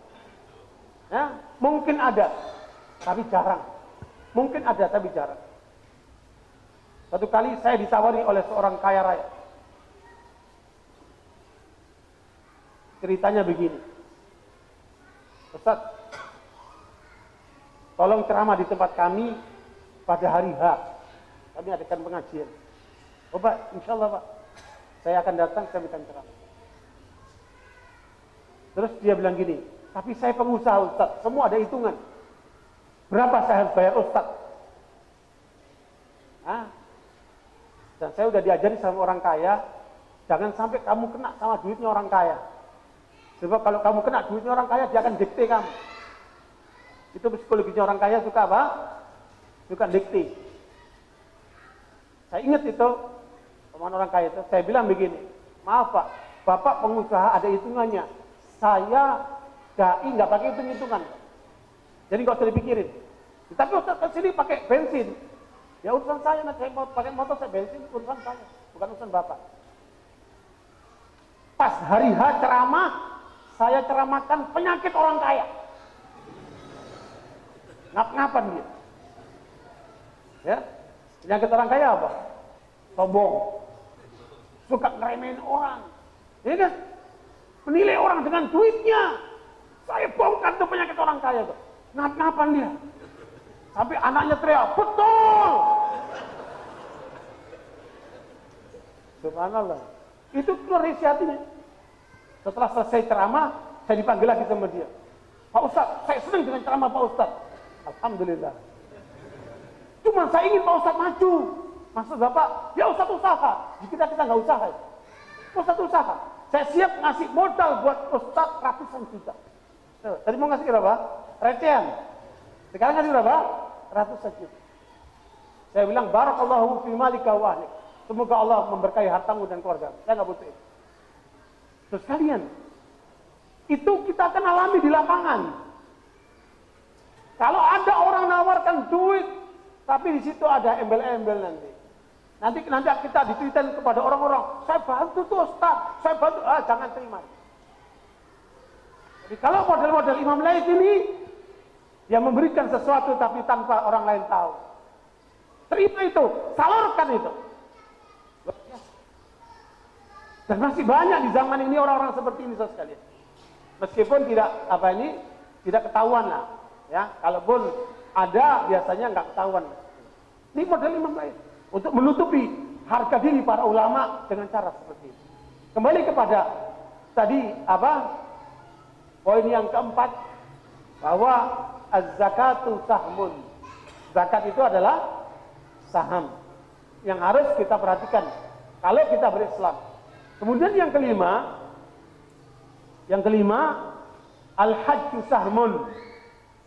Ya? Mungkin ada, tapi jarang. Mungkin ada, tapi jarang. Satu kali saya ditawari oleh seorang kaya raya. Ceritanya begini. Ustaz, tolong ceramah di tempat kami pada hari H. Kami adakan pengajian. Oh Pak, insya Allah Pak, saya akan datang, saya berikan ceramah. Terus dia bilang gini, tapi saya pengusaha Ustaz, semua ada hitungan. Berapa saya harus bayar Ustaz? Dan saya udah diajari sama orang kaya, jangan sampai kamu kena sama duitnya orang kaya. Sebab kalau kamu kena duitnya orang kaya, dia akan dikte kamu. Itu psikologinya orang kaya suka apa? Suka dikte. Saya ingat itu, omongan orang kaya itu, saya bilang begini, maaf Pak, Bapak pengusaha ada hitungannya, saya dai nggak pakai hitung-hitungan, jadi nggak usah dipikirin. Tapi Ustaz ke sini pakai bensin, ya urusan saya, nanti saya mau pakai motor saya bensin, urusan saya, bukan urusan Bapak. Pas hari H ceramah, saya ceramahkan penyakit orang kaya. Ngap-ngapan dia. Ya, penyakit orang kaya apa? Sombong, suka ngeremehin orang, ya kan? Menilai orang dengan duitnya. Saya bongkar tuh penyakit orang kaya tuh. Ngap-ngapan dia. Sampai anaknya teriak, betul. Subhanallah. Itu keluar isi hatinya. Setelah selesai ceramah, saya dipanggil lagi sama dia. Pak Ustaz, saya senang dengan ceramah Pak Ustaz. Alhamdulillah. Cuma saya ingin Pak Ustaz maju. Maksud Bapak, ya Ustaz usaha. Jika kita nggak usaha. Ustaz usaha. Saya siap ngasih modal buat Ustaz ratusan juta. Tadi mau ngasih berapa? Recehan. Sekarang ngasih berapa? Ratusan juta. Saya bilang, barakallahu fi malika wa ahlik. Semoga Allah memberkahi hartamu dan keluarga. Saya nggak butuh itu. Terus kalian, itu kita akan alami di lapangan. Kalau ada orang nawarkan duit, tapi di situ ada embel-embel nanti. Nanti kita ditweetin kepada orang-orang, saya bantu tuh Ustaz, saya bantu, jangan terima. Jadi kalau model-model Imam Laits ini, dia memberikan sesuatu tapi tanpa orang lain tahu. Terima itu, salurkan itu. Dan masih banyak di zaman ini orang-orang seperti ini sekalian. Meskipun tidak ketahuan lah, ya. Kalaupun ada, biasanya nggak ketahuan. Ini model Imam Laits untuk menutupi harga diri para ulama dengan cara seperti ini. Kembali kepada tadi poin yang keempat, bahwa az-zakatu sahmun. Zakat itu adalah saham yang harus kita perhatikan kalau kita berislam. Kemudian yang kelima, al-hajju sahmun.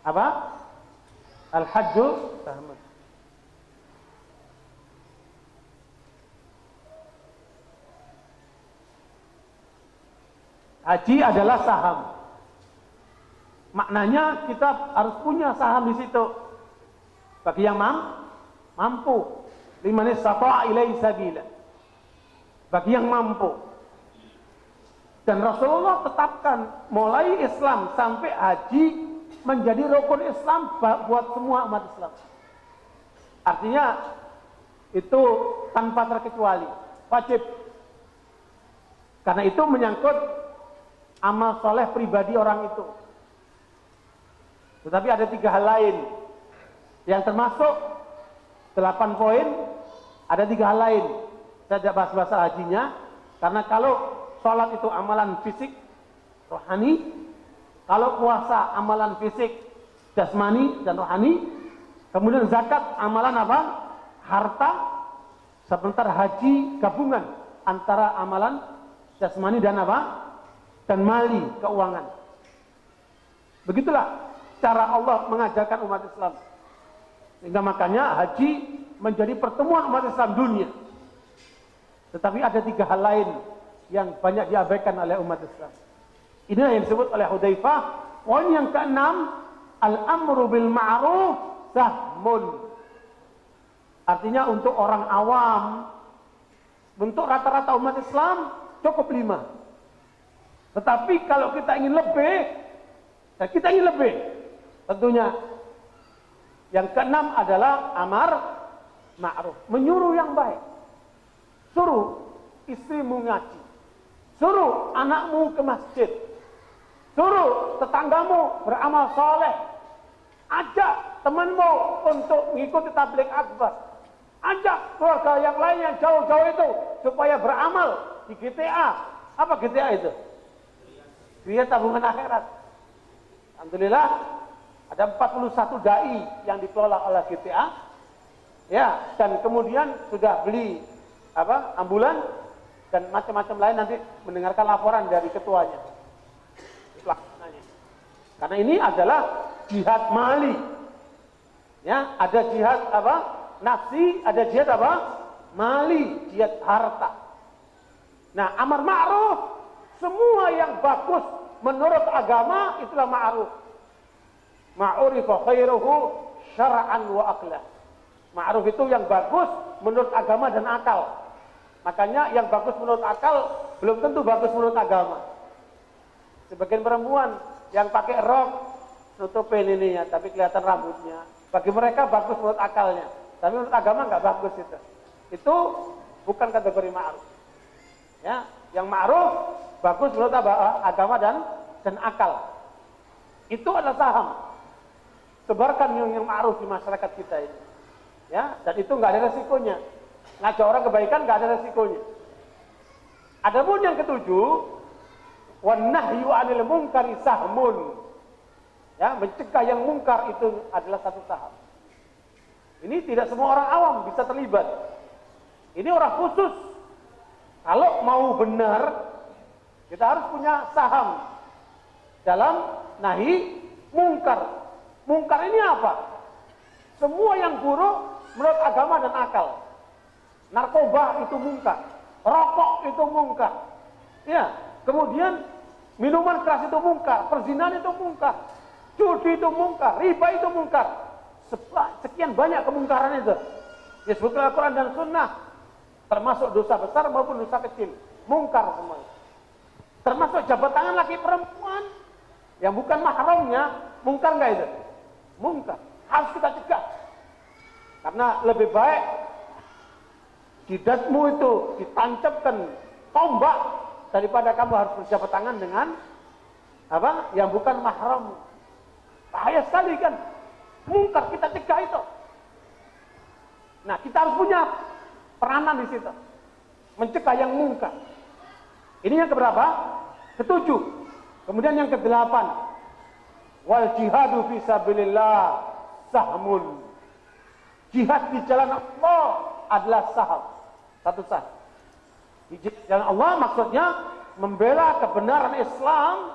Apa? Al-hajju sahmun. Haji adalah saham. Maknanya kita harus punya saham di situ. Bagi yang mampu, liman istata'a ilaihi sabila. Bagi yang mampu. Dan Rasulullah tetapkan mulai Islam sampai haji menjadi rukun Islam buat semua umat Islam. Artinya itu tanpa terkecuali, wajib. Karena itu menyangkut amal soleh pribadi orang itu. Tetapi ada 3 hal lain yang termasuk 8 poin, ada 3 hal lain. Saya tidak bahas bahasa hajinya, karena kalau sholat itu amalan fisik, rohani, kalau puasa amalan fisik, jasmani dan rohani, kemudian zakat amalan apa? Harta, sebentar haji gabungan antara amalan jasmani dan apa? Dan mali, keuangan. Begitulah cara Allah mengajarkan umat Islam. Sehingga makanya haji menjadi pertemuan umat Islam dunia. Tetapi ada 3 hal lain yang banyak diabaikan oleh umat Islam. Inilah yang disebut oleh Hudzaifah. Poin yang ke-6, al-amru bil ma'ruf sahmun. Artinya untuk orang awam, untuk rata-rata umat Islam cukup 5. Tetapi kalau kita ingin lebih, tentunya yang ke-6 adalah amar ma'ruf, menyuruh yang baik. Suruh istrimu ngaji, suruh anakmu ke masjid, suruh tetanggamu beramal soleh, ajak temanmu untuk mengikuti tabligh akbar, ajak keluarga yang lain yang jauh-jauh itu supaya beramal di GTA. Apa GTA itu? Biaya tabungan akhirat. Alhamdulillah ada 41 dai yang dikelola oleh GTA. Ya, dan kemudian sudah beli ambulan dan macam-macam lain, nanti mendengarkan laporan dari ketuanya. Pelaksananya. Karena ini adalah jihad mali. Ya, ada jihad nafsi, ada jihad mali, jihad harta. Nah, amar ma'ruf, semua yang bagus menurut agama itulah ma'ruf. Ma'urifa khairuhu syara'an wa aqla. Ma'ruf itu yang bagus menurut agama dan akal. Makanya yang bagus menurut akal belum tentu bagus menurut agama. Sebagian perempuan yang pakai rok nutupin ininya tapi kelihatan rambutnya, bagi mereka bagus menurut akalnya, tapi menurut agama nggak bagus itu. Itu bukan kategori ma'ruf. Ya, yang ma'ruf bagus menurut agama dan akal. Itu adalah saham. Sebarkan yang ma'ruf di masyarakat kita ini. Ya, dan itu nggak ada resikonya. Ngajak orang kebaikan nggak ada resikonya. Adapun yang ke-7, wan nahyu 'anil munkari sahmun. Ya, mencegah yang mungkar itu adalah satu saham. Ini tidak semua orang awam bisa terlibat. Ini orang khusus. Kalau mau benar, kita harus punya saham dalam nahi mungkar. Mungkar ini apa? Semua yang buruk menurut agama dan akal. Narkoba itu mungkar, rokok itu mungkar. Ya, kemudian minuman keras itu mungkar, perzinahan itu mungkar, judi itu mungkar, riba itu mungkar. Sekian banyak kemungkaran itu. Disebutkan Al-Quran dan Sunnah, termasuk dosa besar maupun dosa kecil, mungkar semua. Termasuk jabat tangan laki perempuan yang bukan mahramnya, mungkar nggak itu? Mungkar. Harus kita cegah. Karena lebih baik jidatmu itu ditancapkan tombak daripada kamu harus berjabat tangan dengan yang bukan mahram. Bahaya sekali kan? Mungkar, kita cegah itu. Nah, kita harus punya peranan di situ. Mencegah yang mungkar. Ini yang keberapa? Ke-7. Kemudian yang ke-8. Wal jihadu fi sabilillah sahmun. Jihad di jalan Allah adalah saham. Satu saham. Di jalan Allah maksudnya membela kebenaran Islam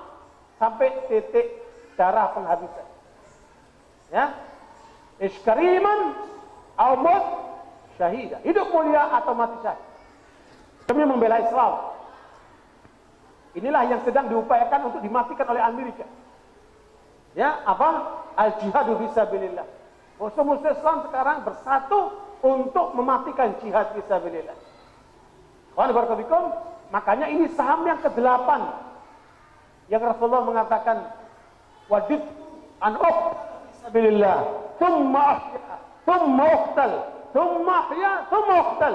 sampai titik darah penghabisan. Ya. Iskariman au maut syahida. Hidup mulia atau mati syahid. Demi membela Islam. Inilah yang sedang diupayakan untuk dimatikan oleh Amerika. Ya, al-jihadu fisabilillah. Musuh-musuh Islam sekarang bersatu untuk mematikan jihad fisabilillah. Makanya ini saham yang ke-8 yang Rasulullah mengatakan wajib an fisabilillah, thumma ahya, thumma uqtal, thumma ahya, thumma uqtal.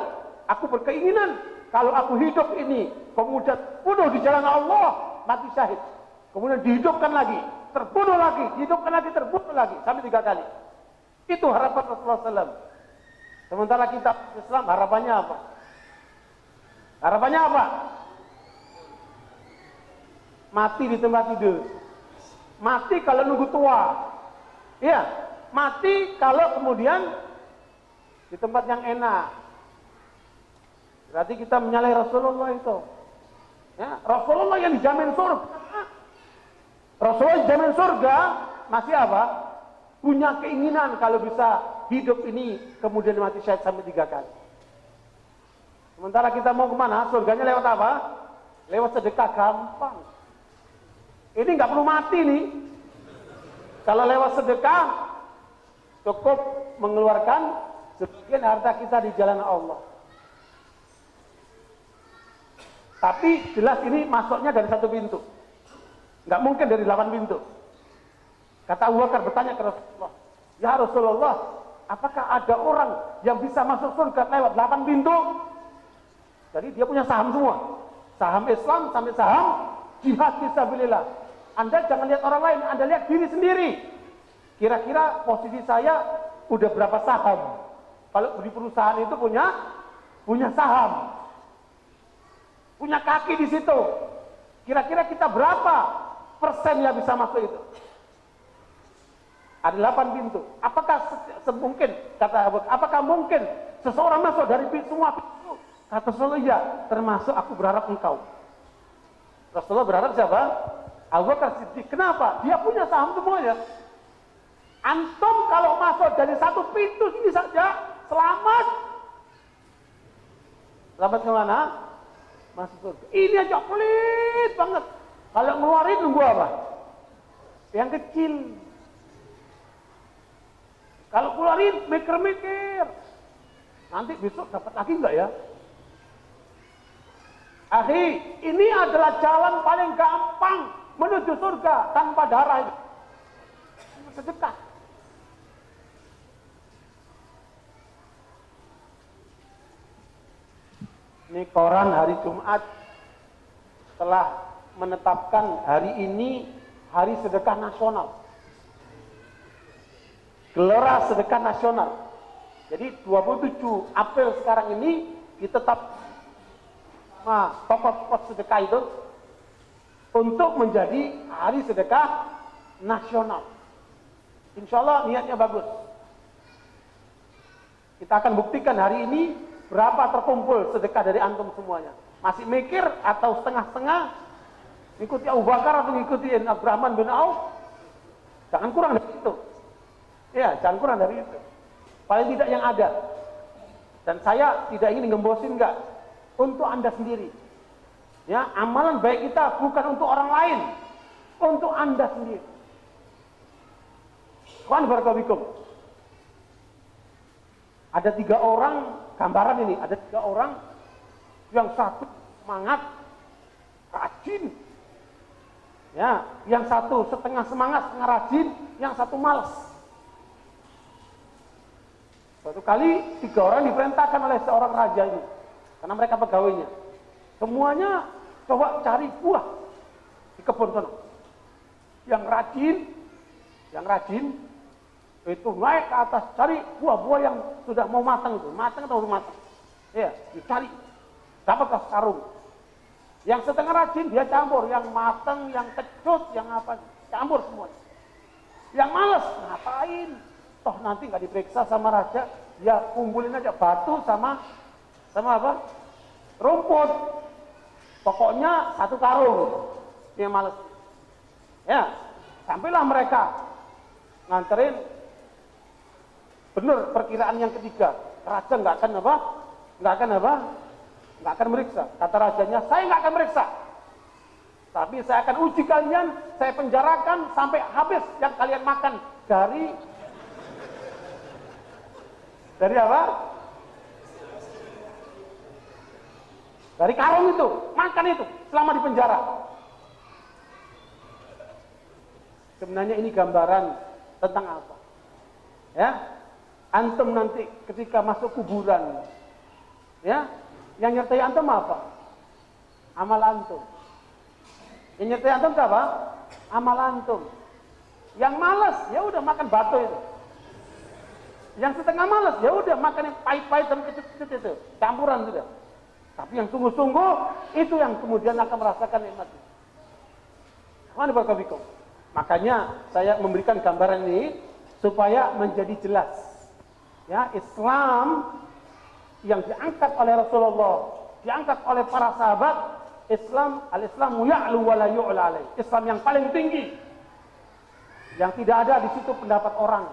Aku berkeinginan kalau aku hidup ini kemudian bunuh di jalan Allah, mati syahid. Kemudian dihidupkan lagi, terbunuh lagi, dihidupkan lagi, terbunuh lagi sampai 3 kali. Itu harapan Rasulullah SAW. Sementara kita Islam harapannya apa? Harapannya apa? Mati di tempat tidur. Mati kalau nunggu tua. Iya, mati kalau kemudian di tempat yang enak. Berarti kita menyalahi Rasulullah itu. Ya, Rasulullah yang dijamin surga. Rasulullah dijamin surga, masih apa? Punya keinginan kalau bisa hidup ini kemudian mati syahid sampai 3 kali. Sementara kita mau kemana? Surganya lewat apa? Lewat sedekah, gampang. Ini nggak perlu mati nih. Kalau lewat sedekah, cukup mengeluarkan sebagian harta kita di jalan Allah. Tapi jelas ini masuknya dari 1 pintu. Nggak mungkin dari 8 pintu. Kata Abu Bakar bertanya ke Rasulullah, "Ya Rasulullah, apakah ada orang yang bisa masuk surga lewat 8 pintu?" Jadi dia punya saham semua. Saham Islam sampai saham jihad fisabilillah. Anda jangan lihat orang lain, Anda lihat diri sendiri. Kira-kira posisi saya udah berapa saham? Kalau di perusahaan itu punya saham. Punya kaki di situ. Kira-kira kita berapa persen yang bisa masuk itu? Ada 8 pintu. Apakah semungkin, kata Abu Bakar, apakah mungkin seseorang masuk dari semua pintu? Kata Rasulullah, ya, termasuk aku berharap engkau. Rasulullah berharap siapa? Abu Bakar Siddiq. Kenapa? Dia punya saham semuanya. Antum kalau masuk dari 1 pintu ini saja, selamat. Selamat kemana? Masuk surga. Ini aja pelit banget. Kalau ngeluarin nunggu apa? Yang kecil. Kalau keluarin mikir-mikir. Nanti besok dapat lagi enggak ya? Akhi, ini adalah jalan paling gampang menuju surga tanpa darah itu. Sedekah. Ini koran hari Jumat telah menetapkan hari ini hari sedekah nasional. Gelora sedekah nasional. Jadi 27 April sekarang ini ditetap pokok sedekah itu untuk menjadi hari sedekah nasional. Insya Allah niatnya bagus. Kita akan buktikan hari ini berapa terkumpul sedekah dari antum semuanya. Masih mikir atau setengah-setengah ngikuti Abu Bakar atau ngikuti Abdurrahman bin Auf? Jangan kurang dari itu. Ya, jangan kurang dari itu. Paling tidak yang ada. Dan saya tidak ingin ngembosin enggak. Untuk Anda sendiri. Ya, amalan baik kita bukan untuk orang lain. Untuk Anda sendiri. Ikhwan barakallahu. Ada 3 orang, gambaran ini, ada 3 orang yang satu semangat, rajin. Ya, yang satu setengah semangat, setengah rajin, yang satu malas. Suatu kali 3 orang diperintahkan oleh seorang raja ini, karena mereka pegawainya. Semuanya coba cari buah di kebun sana. Yang rajin itu naik ke atas cari buah-buah yang sudah mau matang itu, matang atau belum matang. Ya, dicari. Dapatlah sarung. Yang setengah rajin dia campur, yang matang, yang kecut, yang apa, campur semuanya. Yang malas ngapain? Toh nanti nggak diperiksa sama raja, ya kumpulin aja batu sama apa? Rumput. Pokoknya 1 karung. Yang malas. Ya, sampailah mereka nganterin. Benar perkiraan yang ketiga, raja nggak akan meriksa. Kata rajanya, saya nggak akan meriksa, tapi saya akan uji kalian, saya penjarakan sampai habis yang kalian makan dari apa? Dari karung itu, makan itu selama di penjara. Sebenarnya ini gambaran tentang apa? Ya. Antum nanti ketika masuk kuburan, ya, yang nyertai antum apa? Amal antum. Yang nyertai antum apa? Amal antum. Yang malas, ya udah makan batu itu. Yang setengah malas, ya udah makan yang pahit-pahit dan kecut-kecut itu, campuran sudah. Tapi yang sungguh-sungguh itu yang kemudian akan merasakan nikmatnya. Mana barakallahu. Makanya saya memberikan gambaran ini supaya menjadi jelas. Ya, Islam yang diangkat oleh Rasulullah, diangkat oleh para sahabat, Islam, al-Islamu ya'lu wa la yu'la alaih. Islam yang paling tinggi. Yang tidak ada di situ pendapat orang.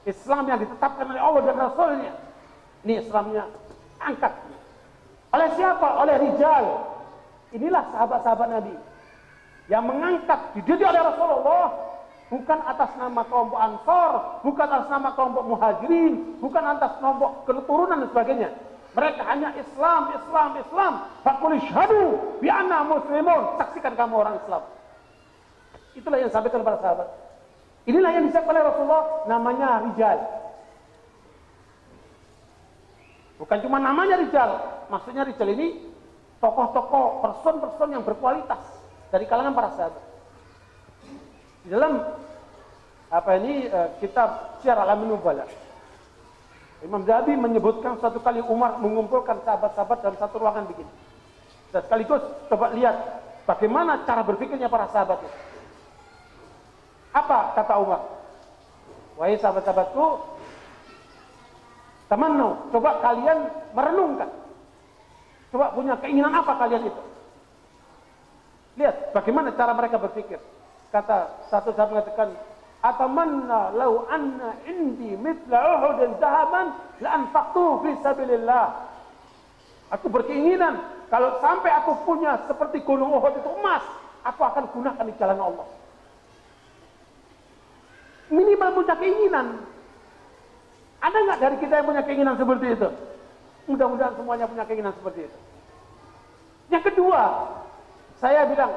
Islam yang ditetapkan oleh Allah dan Rasulnya. Ini Islamnya angkat. Oleh siapa? Oleh rijal. Inilah sahabat-sahabat Nabi yang mengangkat, dididik oleh Rasulullah, bukan atas nama kelompok Ansor, bukan atas nama kelompok Muhajirin, bukan atas kelompok keturunan dan sebagainya. Mereka hanya Islam, Islam, Islam. Faqul isyhadu bi anna muslimun. Saksikan kamu orang Islam. Itulah yang disampaikan para sahabat. Inilah yang disampaikan oleh Rasulullah, namanya rijal. Bukan cuma namanya rijal, maksudnya rijal ini tokoh-tokoh, person-person yang berkualitas dari kalangan para sahabat. Di dalam kitab Syiar Alamin Nubala, Imam Zahabi menyebutkan suatu kali Umar mengumpulkan sahabat-sahabat dalam satu ruangan begini. Dan sekaligus coba lihat bagaimana cara berpikirnya para sahabat itu. Apa kata Umar? Wahai sahabat-sahabatku, tamannu, coba kalian merenungkan. Coba punya keinginan apa kalian itu? Lihat bagaimana cara mereka berpikir. Kata satu sahabat mengatakan, atamanna law anna indi mithla Uhud zahaban la anfaqtu fi sabilillah. Aku berkeinginan kalau sampai aku punya seperti gunung Uhud itu emas, aku akan gunakan di jalan Allah. Minimal punya keinginan. Ada nggak dari kita yang punya keinginan seperti itu? Mudah-mudahan semuanya punya keinginan seperti itu. Yang kedua, saya bilang,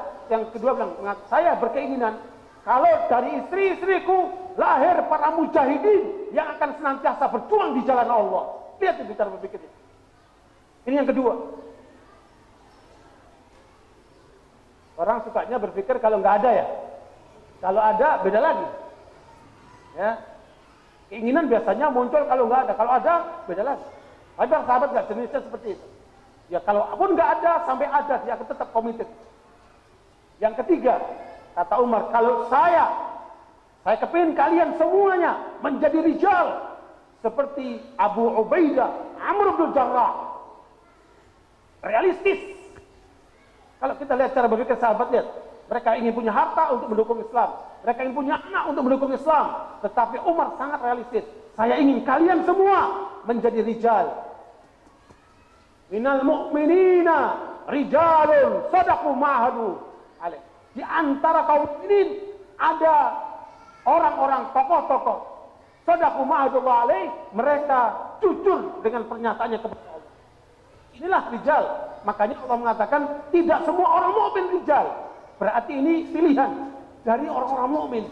saya berkeinginan kalau dari istri-istriku lahir para mujahidin yang akan senantiasa berjuang di jalan Allah. Lihat itu cara berpikirnya. Ini yang kedua. Orang sukanya berpikir kalau nggak ada ya. Kalau ada beda lagi. Ya, keinginan biasanya muncul kalau nggak ada. Kalau ada beda lagi. Tapi para sahabat nggak jenisnya seperti itu. Ya kalau pun nggak ada sampai ada dia akan tetap komited. Yang ketiga, kata Umar, kalau saya kepingin kalian semuanya menjadi rijal seperti Abu Ubaidah, Amr bin Jarrah. Realistis. Kalau kita lihat cara berpikir sahabat, lihat. Mereka ingin punya harta untuk mendukung Islam. Mereka ingin punya anak untuk mendukung Islam. Tetapi Umar sangat realistis. Saya ingin kalian semua menjadi rijal. Minal mu'minina rijalun sadaqu ma'ahadu alaih. Di antara kaum mukminin ada orang-orang tokoh-tokoh sadaqu ma'ahadu alaih. Mereka jujur dengan pernyataannya kepada Allah. Inilah rijal. Makanya Allah mengatakan tidak semua orang mukmin rijal. Berarti ini pilihan dari orang-orang mukmin.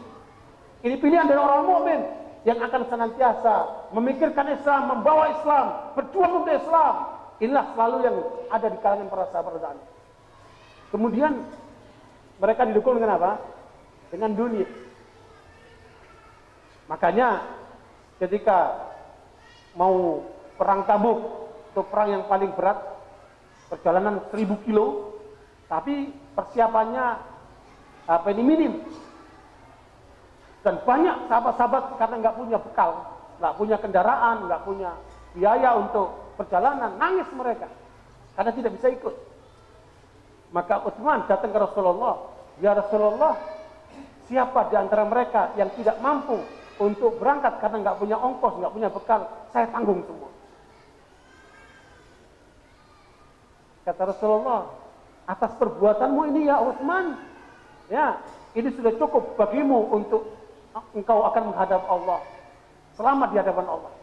Ini pilihan dari orang mukmin yang akan senantiasa memikirkan Islam, membawa Islam, berjuang untuk Islam. Inilah selalu yang ada di kalangan para sahabat radhiyallahu. Kemudian mereka didukung dengan apa? Dengan dunia. Makanya ketika mau perang Tabuk, itu perang yang paling berat, perjalanan 1000 kilo, tapi persiapannya minim. Dan banyak sahabat-sahabat karena nggak punya bekal, nggak punya kendaraan, nggak punya biaya untuk perjalanan, nangis mereka karena tidak bisa ikut. Maka Utsman datang ke Rasulullah, ya Rasulullah, siapa di antara mereka yang tidak mampu untuk berangkat karena nggak punya ongkos, nggak punya bekal, saya tanggung semua. Kata Rasulullah, atas perbuatanmu ini ya Utsman, ya ini sudah cukup bagimu untuk engkau akan menghadap Allah, selamat di hadapan Allah.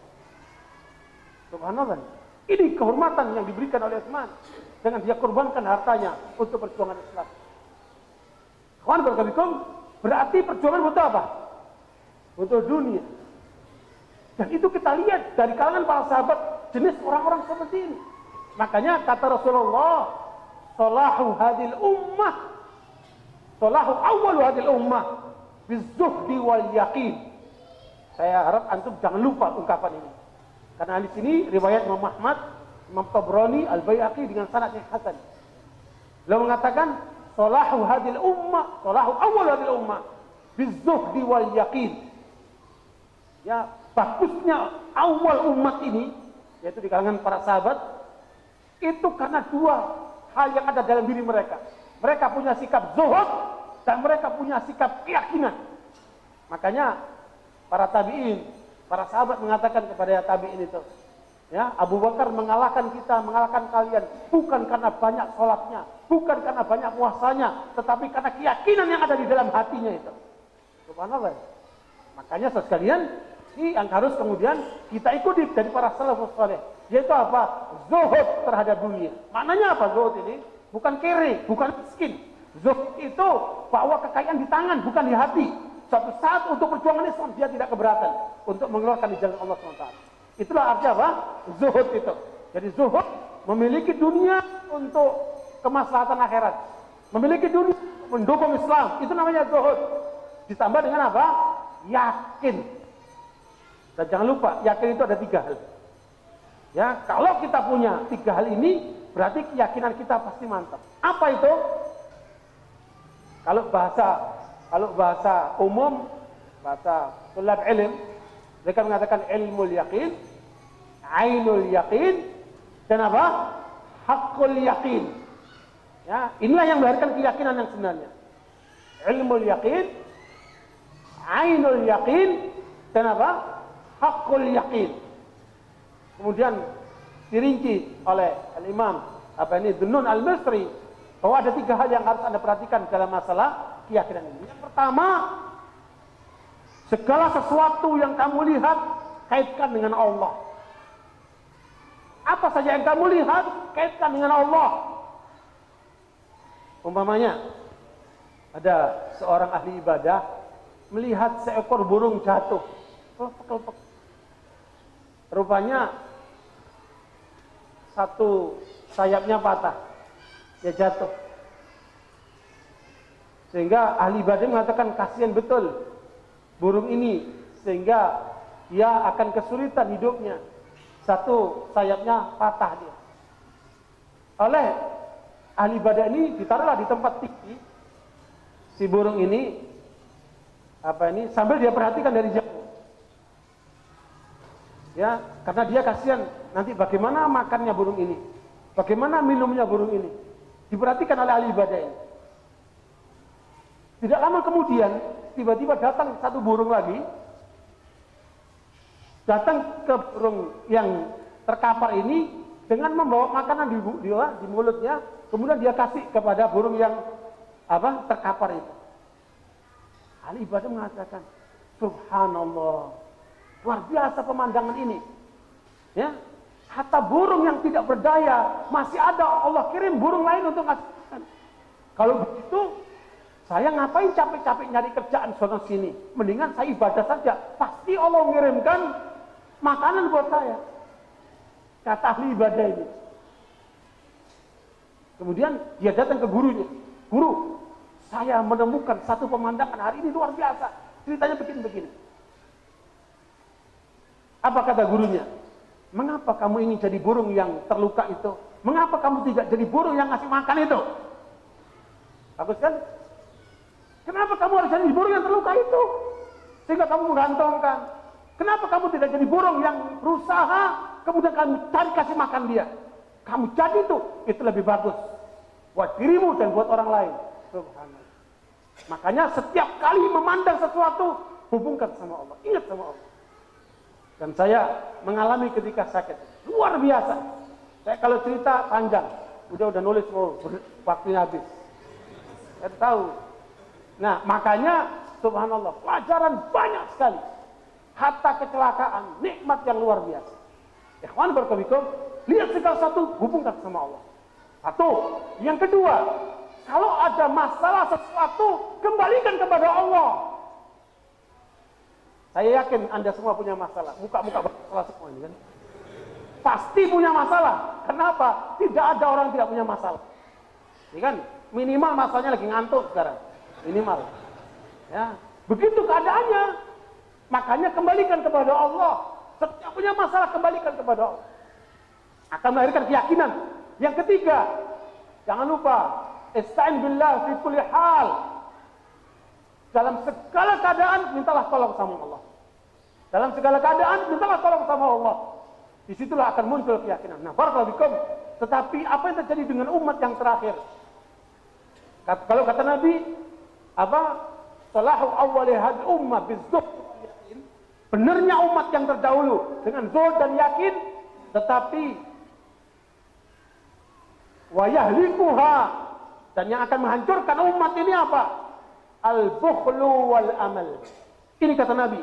Subhanallah. Ini kehormatan yang diberikan oleh Utsman dengan dia korbankan hartanya untuk perjuangan Islam. Kawan berkabung, berarti perjuangan butuh apa? Butuh dunia. Dan itu kita lihat dari kalangan para sahabat jenis orang-orang seperti ini. Makanya kata Rasulullah, salahu hadil ummah, salahu awwalu hadil ummah, bizuhdi wal yaqin. Saya harap antum jangan lupa ungkapan ini. Karena di sini riwayat Imam Ahmad, Imam Tabrani, Al-Baihaqi dengan sanad yang hasan. Beliau mengatakan, "Salahu hadil ummah, salahu awal hadil ummah, bizuhdi wal yaqin." Ya, bagusnya awal umat ini, yaitu di kalangan para sahabat, itu karena dua hal yang ada dalam diri mereka. Mereka punya sikap zuhud dan mereka punya sikap keyakinan. Makanya para tabi'in, para sahabat mengatakan kepada tabi'in itu, ya, Abu Bakar mengalahkan kita, mengalahkan kalian bukan karena banyak sholatnya, bukan karena banyak puasanya, tetapi karena keyakinan yang ada di dalam hatinya itu. Subhanallah. Makanya sekalian, yang harus kemudian kita ikuti dari para salafus saleh, yaitu apa? Zuhud terhadap dunia. Maknanya apa zuhud ini? Bukan kere, bukan miskin. Zuhud itu bahwa kekayaan di tangan, bukan di hati. Suatu saat untuk perjuangan Islam dia tidak keberatan untuk mengeluarkan di jalan Allah SWT. Itulah arti apa? Zuhud itu. Jadi zuhud memiliki dunia untuk kemaslahatan akhirat, memiliki dunia mendukung Islam. Itu namanya zuhud. Ditambah dengan apa? Yakin. Dan jangan lupa, yakin itu ada 3 hal. Ya, kalau kita punya 3 hal ini, berarti keyakinan kita pasti mantap. Apa itu? Kalau bahasa umum, bahasa tulab ilm, mereka mengatakan ilmul yaqin, ainul yaqin, dan apa? Haqqul yaqin. Ya, inilah yang melahirkan keyakinan yang sebenarnya. Ilmul yaqin, ainul yaqin, dan apa? Haqqul yaqin. Kemudian dirinci oleh Al-Imam Dunnun Al-Misri bahwa ada 3 hal yang harus Anda perhatikan dalam masalah keyakinan ini. Yang pertama, segala sesuatu yang kamu lihat kaitkan dengan Allah. Apa saja yang kamu lihat kaitkan dengan Allah. Umpamanya ada seorang ahli ibadah melihat seekor burung jatuh. Rupanya satu sayapnya patah, dia jatuh. Sehingga ahli ibadah mengatakan kasihan betul burung ini, sehingga dia akan kesulitan hidupnya. Satu sayapnya patah dia. Oleh ahli ibadah ini ditaruhlah di tempat tinggi si burung ini, sambil dia perhatikan dari jauh. Ya, karena dia kasihan nanti bagaimana makannya burung ini, bagaimana minumnya burung ini, diperhatikan oleh ahli ibadah ini. Tidak lama kemudian tiba-tiba datang satu burung lagi, datang ke burung yang terkapar ini dengan membawa makanan di mulutnya, kemudian dia kasih kepada burung yang terkapar itu. Ahli ibadah mengatakan, subhanallah, luar biasa pemandangan ini. Ya, hatta burung yang tidak berdaya masih ada Allah kirim burung lain untuk ngasih makan. Kalau begitu, saya ngapain capek-capek nyari kerjaan sono sini? Mendingan saya ibadah saja. Pasti Allah mengirimkan makanan buat saya. Kata ahli ibadah ini. Kemudian dia datang ke gurunya. Guru, saya menemukan satu pemandangan hari ini luar biasa. Ceritanya begini-begini. Apa kata gurunya? Mengapa kamu ingin jadi burung yang terluka itu? Mengapa kamu tidak jadi burung yang ngasih makan itu? Bagus kan? Kenapa kamu harus jadi burung yang terluka itu? Sehingga kamu menggantungkan. Kenapa kamu tidak jadi burung yang berusaha, kemudian kamu cari kasih makan dia? Kamu jadi itu lebih bagus. Buat dirimu dan buat orang lain. Subhanallah. Makanya setiap kali memandang sesuatu, hubungkan sama Allah. Ingat sama Allah. Dan saya mengalami ketika sakit. Luar biasa. Saya kalau cerita panjang. Udah nulis waktunya habis. Saya tahu. Nah, makanya subhanallah, pelajaran banyak sekali. Hatta kecelakaan, nikmat yang luar biasa. Ikhwan barakallahu, lihat segala satu, hubungkan sama Allah. Satu. Yang kedua, kalau ada masalah sesuatu, kembalikan kepada Allah. Saya yakin Anda semua punya masalah. Muka-muka masalah semua ini kan. Pasti punya masalah. Kenapa? Tidak ada orang yang tidak punya masalah. Ini kan minimal masalahnya lagi ngantuk sekarang. Minimal. Ya, begitu keadaannya. Makanya kembalikan kepada Allah. Setiap punya masalah kembalikan kepada Allah. Akan melahirkan keyakinan. Yang ketiga, jangan lupa, ista'in billah fi kulli hal. Dalam segala keadaan mintalah tolong sama Allah. Dalam segala keadaan mintalah tolong sama Allah. Disitulah akan muncul keyakinan. Nah, barakallahu fikum. Tetapi apa yang terjadi dengan umat yang terakhir? Kalau kata Nabi, salahu awwali hadhihi ummah bizuhd wal yakin. Benarnya umat yang terdahulu dengan zuhud dan yakin, tetapi wa yahlikuha, dan yang akan menghancurkan umat ini apa? Al-bukhlu wal amal. Ini kata Nabi,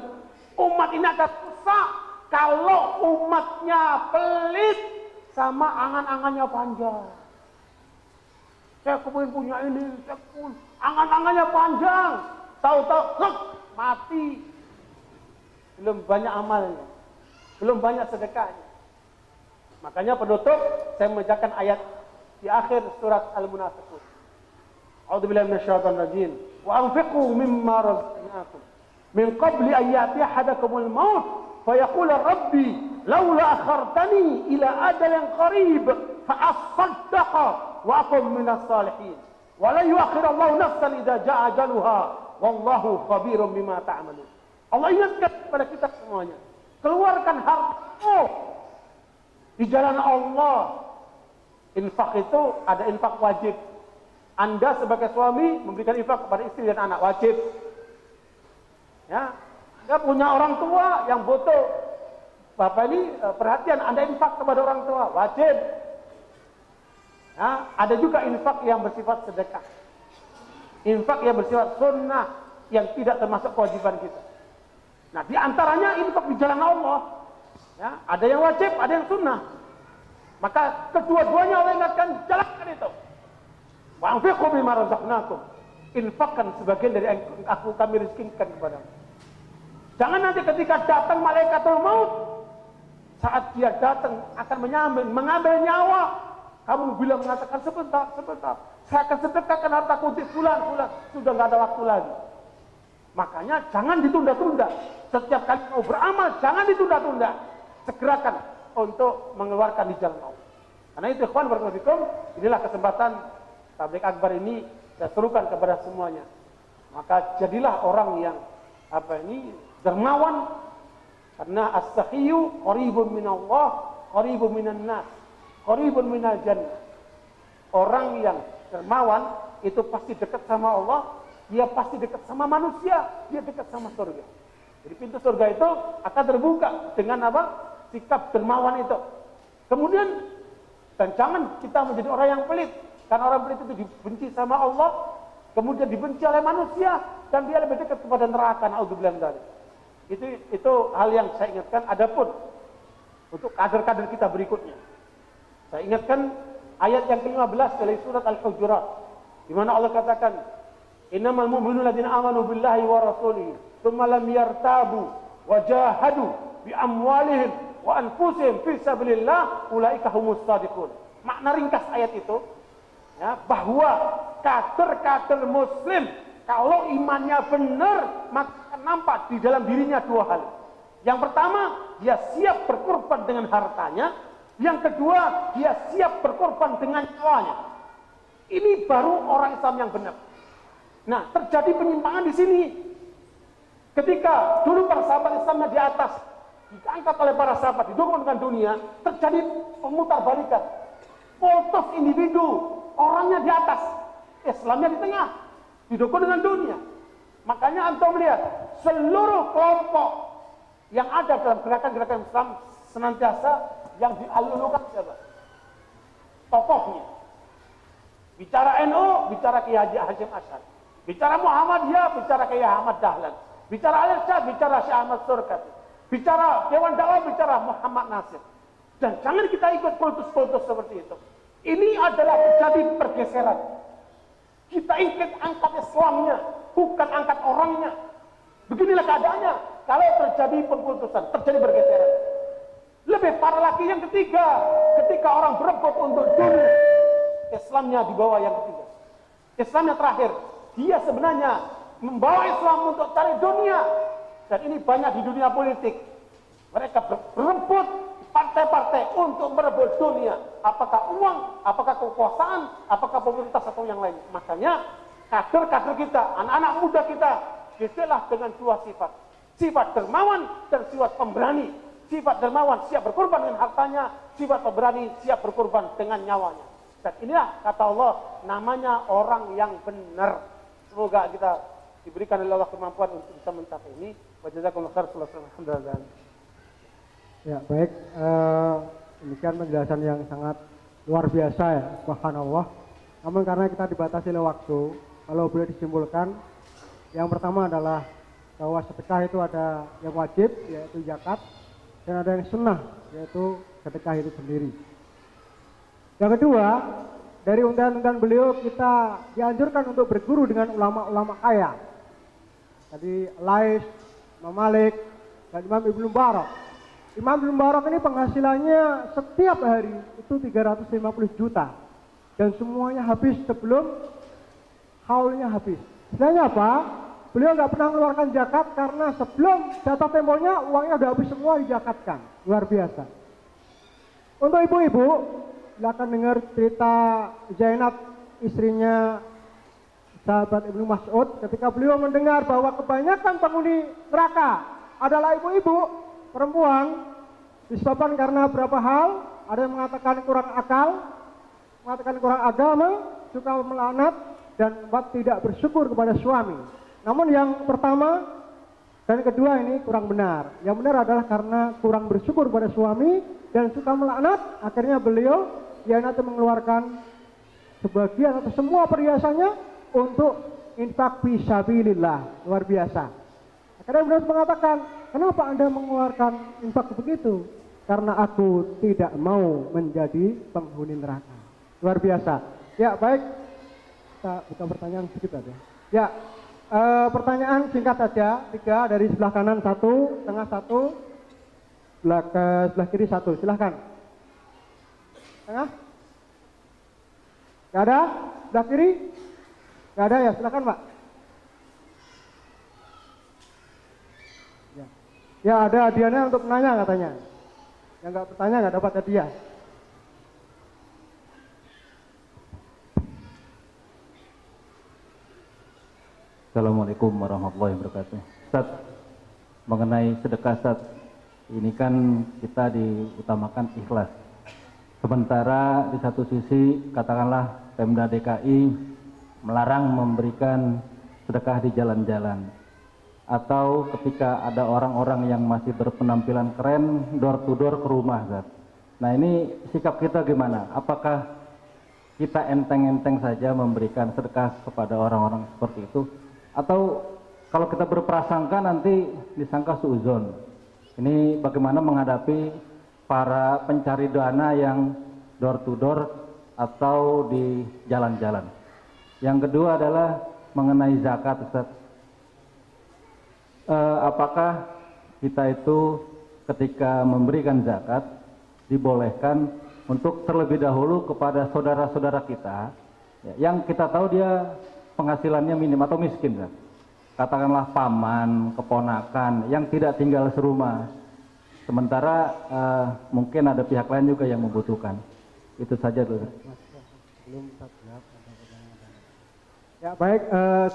umat ini akan rusak kalau umatnya pelit sama angan-angannya panjang. Saya kemudian punya ini, saya kemudian angan-angannya panjang. Tahu-tahu mati. Belum banyak amalnya, belum banyak sedekahnya. Makanya penutup saya membacakan ayat di akhir surat Al-Munafiqun. A'udzubillahi minasyaitonir rajim. Wa anfiqu mimma razaqnakum min qabli an ya'tiya ahadakumul maut fayaqul rabbi laula akhartani ila ajalin qarib fa asaddaqa wa akun minas salihin. Wa la yu'akhirullahu nafsan idza ja'a ajaluha wallahu khabirum bima ta'malun. Allah ingatkan kepada kita semuanya, keluarkan hartamu di jalan Allah. Infak itu ada infak wajib. Anda sebagai suami memberikan infak kepada istri dan anak, wajib. Ya, Anda punya orang tua yang butuh Bapak ini perhatian, Anda infak kepada orang tua, wajib. Ya, ada juga infak yang bersifat sedekah. Infak yang bersifat sunnah yang tidak termasuk kewajiban kita. Nah, di antaranya infak di jalan Allah. Ya, ada yang wajib, ada yang sunnah. Maka kedua-duanya Allah ingatkan, jalankan itu. Wa anfiqu mimma razaqnakum. Infakkan sebagian dari yang kami rezekikan kepadamu. Jangan nanti ketika datang malaikatul maut, saat dia datang akan mengambil nyawa, kamu bilang mengatakan sebentar, saya akan sedekahkan hartaku untuk fulan, sudah nggak ada waktu lagi. Makanya jangan ditunda-tunda. Setiap kali mau beramal, jangan ditunda-tunda. Segerakan untuk mengeluarkan di jalan Allah. Karena itu ikhwan barakallahu fikum, inilah kesempatan tabligh akbar ini saya serukan kepada semuanya. Maka jadilah orang yang dermawan, karena as-sakhiyyu qaribun minallah, qaribun minan nas, qaribun minal jannah. Orang yang dermawan itu pasti dekat sama Allah, dia pasti dekat sama manusia, dia dekat sama surga. Jadi pintu surga itu akan terbuka dengan sikap dermawan itu. Kemudian, dan jangan kita menjadi orang yang pelit, karena orang pelit itu dibenci sama Allah, kemudian dibenci oleh manusia, dan dia lebih dekat kepada neraka. Naudzubillah min dzalik. Itu hal yang saya ingatkan. Adapun untuk kader-kader kita berikutnya, saya ingatkan ayat yang ke-15 dari surat Al-Hujurat, di mana Allah katakan, innamal mu'minuna alladzina amanu billahi wa rasulihi tsumma lam yartabu wa jahadu bi amwalihim wa anfusihim fi sabilillah ulaika humus shadiqun. Makna ringkas ayat itu, ya, bahwa kader-kader muslim kalau imannya benar, maka akan nampak di dalam dirinya dua hal. Yang pertama, dia siap berkorban dengan hartanya. Yang kedua, dia siap berkorban dengan nyawanya. Ini baru orang Islam yang benar. Nah, terjadi penyimpangan di sini. Ketika dulu para sahabat Islamnya di atas, diangkat oleh para sahabat, didukung dengan dunia, terjadi pemutarbalikan. Kultus individu, orangnya di atas, Islamnya di tengah, didukung dengan dunia. Makanya antum melihat seluruh kelompok yang ada dalam gerakan-gerakan Islam senantiasa yang dialulukan siapa? Tokohnya. Bicara NU, bicara Kiai Haji Hasyim Asy'ari. Bicara Muhammadiyah, bicara Kiai Ahmad Dahlan. Bicara Al-Irsyad, bicara Syekh Ahmad Surkati. Bicara Dewan Dakwah, bicara Muhammad Nasir. Dan jangan kita ikut kultus-kultus seperti itu. Ini adalah terjadi pergeseran. Kita ingin angkat Islamnya, bukan angkat orangnya. Beginilah keadaannya. Kalau terjadi pengkultusan, terjadi pergeseran. Lebih parah lagi yang ketiga, ketika orang berebut untuk dunia, Islamnya di bawah yang ketiga. Islamnya terakhir. Dia sebenarnya membawa Islam untuk cari dunia, Dan ini banyak di dunia politik. Mereka berebut partai-partai untuk merebut dunia. Apakah uang, apakah kekuasaan, apakah pemerintah atau yang lain. Makanya kader-kader kita, anak-anak muda kita, didiklah dengan dua sifat. Sifat dermawan dan sifat pemberani. Sifat dermawan siap berkorban dengan hartanya, sifat pemberani siap berkorban dengan nyawanya. Dan inilah kata Allah, namanya orang yang benar. Semoga kita diberikan oleh Allah kemampuan untuk bisa mencapai ini. Wa jazakumullahu khairan. Ya baik, demikian penjelasan yang sangat luar biasa ya, subhanallah. Namun karena kita dibatasi oleh waktu, kalau boleh disimpulkan, yang pertama adalah bahwa sedekah itu ada yang wajib, yaitu zakat, dan ada yang sunnah, yaitu sedekah itu sendiri. Yang kedua, dari undangan beliau kita dianjurkan untuk berguru dengan ulama-ulama kaya. Tadi Lais, Imam Malik, dan Imam Ibnu Mubarak. Imam Ibnu Mubarak ini penghasilannya setiap hari itu 350 juta. Dan semuanya habis sebelum haulnya habis. Sebenarnya apa? Beliau nggak pernah mengeluarkan zakat karena sebelum jatuh temponya uangnya udah habis semua dijakatkan. Luar biasa. Untuk ibu-ibu, silakan dengar cerita Zainab, istrinya sahabat Ibnu Mas'ud, ketika beliau mendengar bahwa kebanyakan penghuni neraka adalah ibu-ibu, perempuan, disebabkan karena beberapa hal. Ada yang mengatakan kurang akal, mengatakan kurang agama, suka melaknat, dan tidak bersyukur kepada suami. Namun yang pertama dan kedua ini kurang benar. Yang benar adalah karena kurang bersyukur kepada suami dan suka melaknat, akhirnya beliau nanti mengeluarkan sebagian atau semua perhiasannya untuk infak fisabilillah. Luar biasa. Akhirnya beliau mengatakan, kenapa Anda mengeluarkan infak begitu? Karena aku tidak mau menjadi penghuni neraka. Luar biasa. Ya baik, kita buka pertanyaan sedikit aja. Ya, pertanyaan singkat saja, 3 dari sebelah kanan 1, tengah 1, sebelah kiri 1. Silahkan. Tengah? Gak ada? Sebelah kiri? Gak ada ya, silahkan Pak. Ya ada hadiahnya untuk penanya katanya. Yang nggak bertanya nggak dapat hadiah. Assalamualaikum warahmatullahi wabarakatuh. Ustaz, mengenai sedekah Ustaz, ini kan kita diutamakan ikhlas. Sementara di satu sisi katakanlah Pemda DKI melarang memberikan sedekah di jalan-jalan. Atau ketika ada orang-orang yang masih berpenampilan keren door to door ke rumah Ustaz. Nah ini sikap kita gimana? Apakah kita enteng-enteng saja memberikan sedekah kepada orang-orang seperti itu? Atau kalau kita berprasangka nanti disangka suuzon. Ini bagaimana menghadapi para pencari dana yang door to door atau di jalan-jalan. Yang kedua adalah mengenai zakat Ustaz. Apakah kita itu ketika memberikan zakat dibolehkan untuk terlebih dahulu kepada saudara-saudara kita yang kita tahu dia penghasilannya minim atau miskin kan? Katakanlah paman, keponakan yang tidak tinggal serumah, sementara mungkin ada pihak lain juga yang membutuhkan. Itu saja dulu. Ya baik,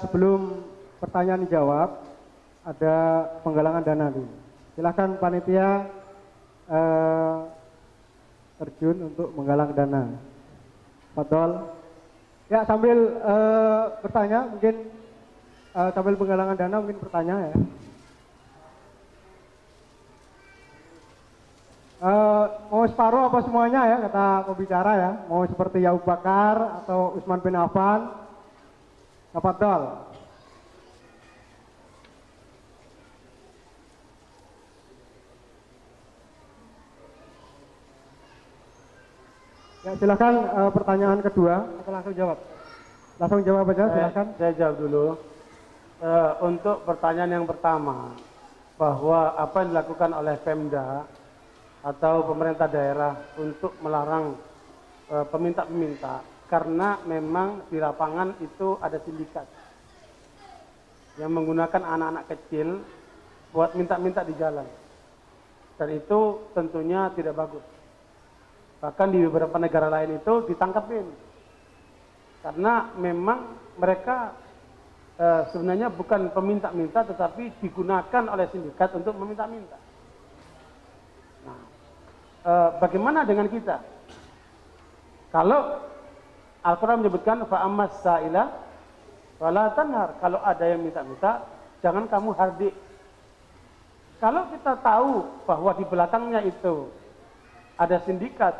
sebelum pertanyaan dijawab ada penggalangan dana dulu. Silahkan panitia terjun untuk menggalang dana. Fadol. Ya sambil bertanya mungkin sambil penggalangan dana mungkin bertanya ya. Mau separuh apa semuanya ya kata pembicara ya. Mau seperti Abu Bakar atau Utsman bin Affan. Fadol. Ya silakan pertanyaan kedua atau langsung jawab. Langsung jawab aja silakan. Saya jawab dulu. Untuk pertanyaan yang pertama, bahwa apa yang dilakukan oleh Pemda atau pemerintah daerah untuk melarang peminta-peminta, karena memang di lapangan itu ada sindikat yang menggunakan anak-anak kecil buat minta-minta di jalan. Dan itu tentunya tidak bagus. Bahkan di beberapa negara lain itu ditangkapin. Karena memang mereka sebenarnya bukan peminta-minta, tetapi digunakan oleh sindikat untuk meminta-minta. Nah, bagaimana dengan kita? Kalau Al-Quran menyebutkan fa'ammas sa'ila wala tanhar, kalau ada yang minta-minta, jangan kamu hardik. Kalau kita tahu bahwa di belakangnya itu ada sindikat,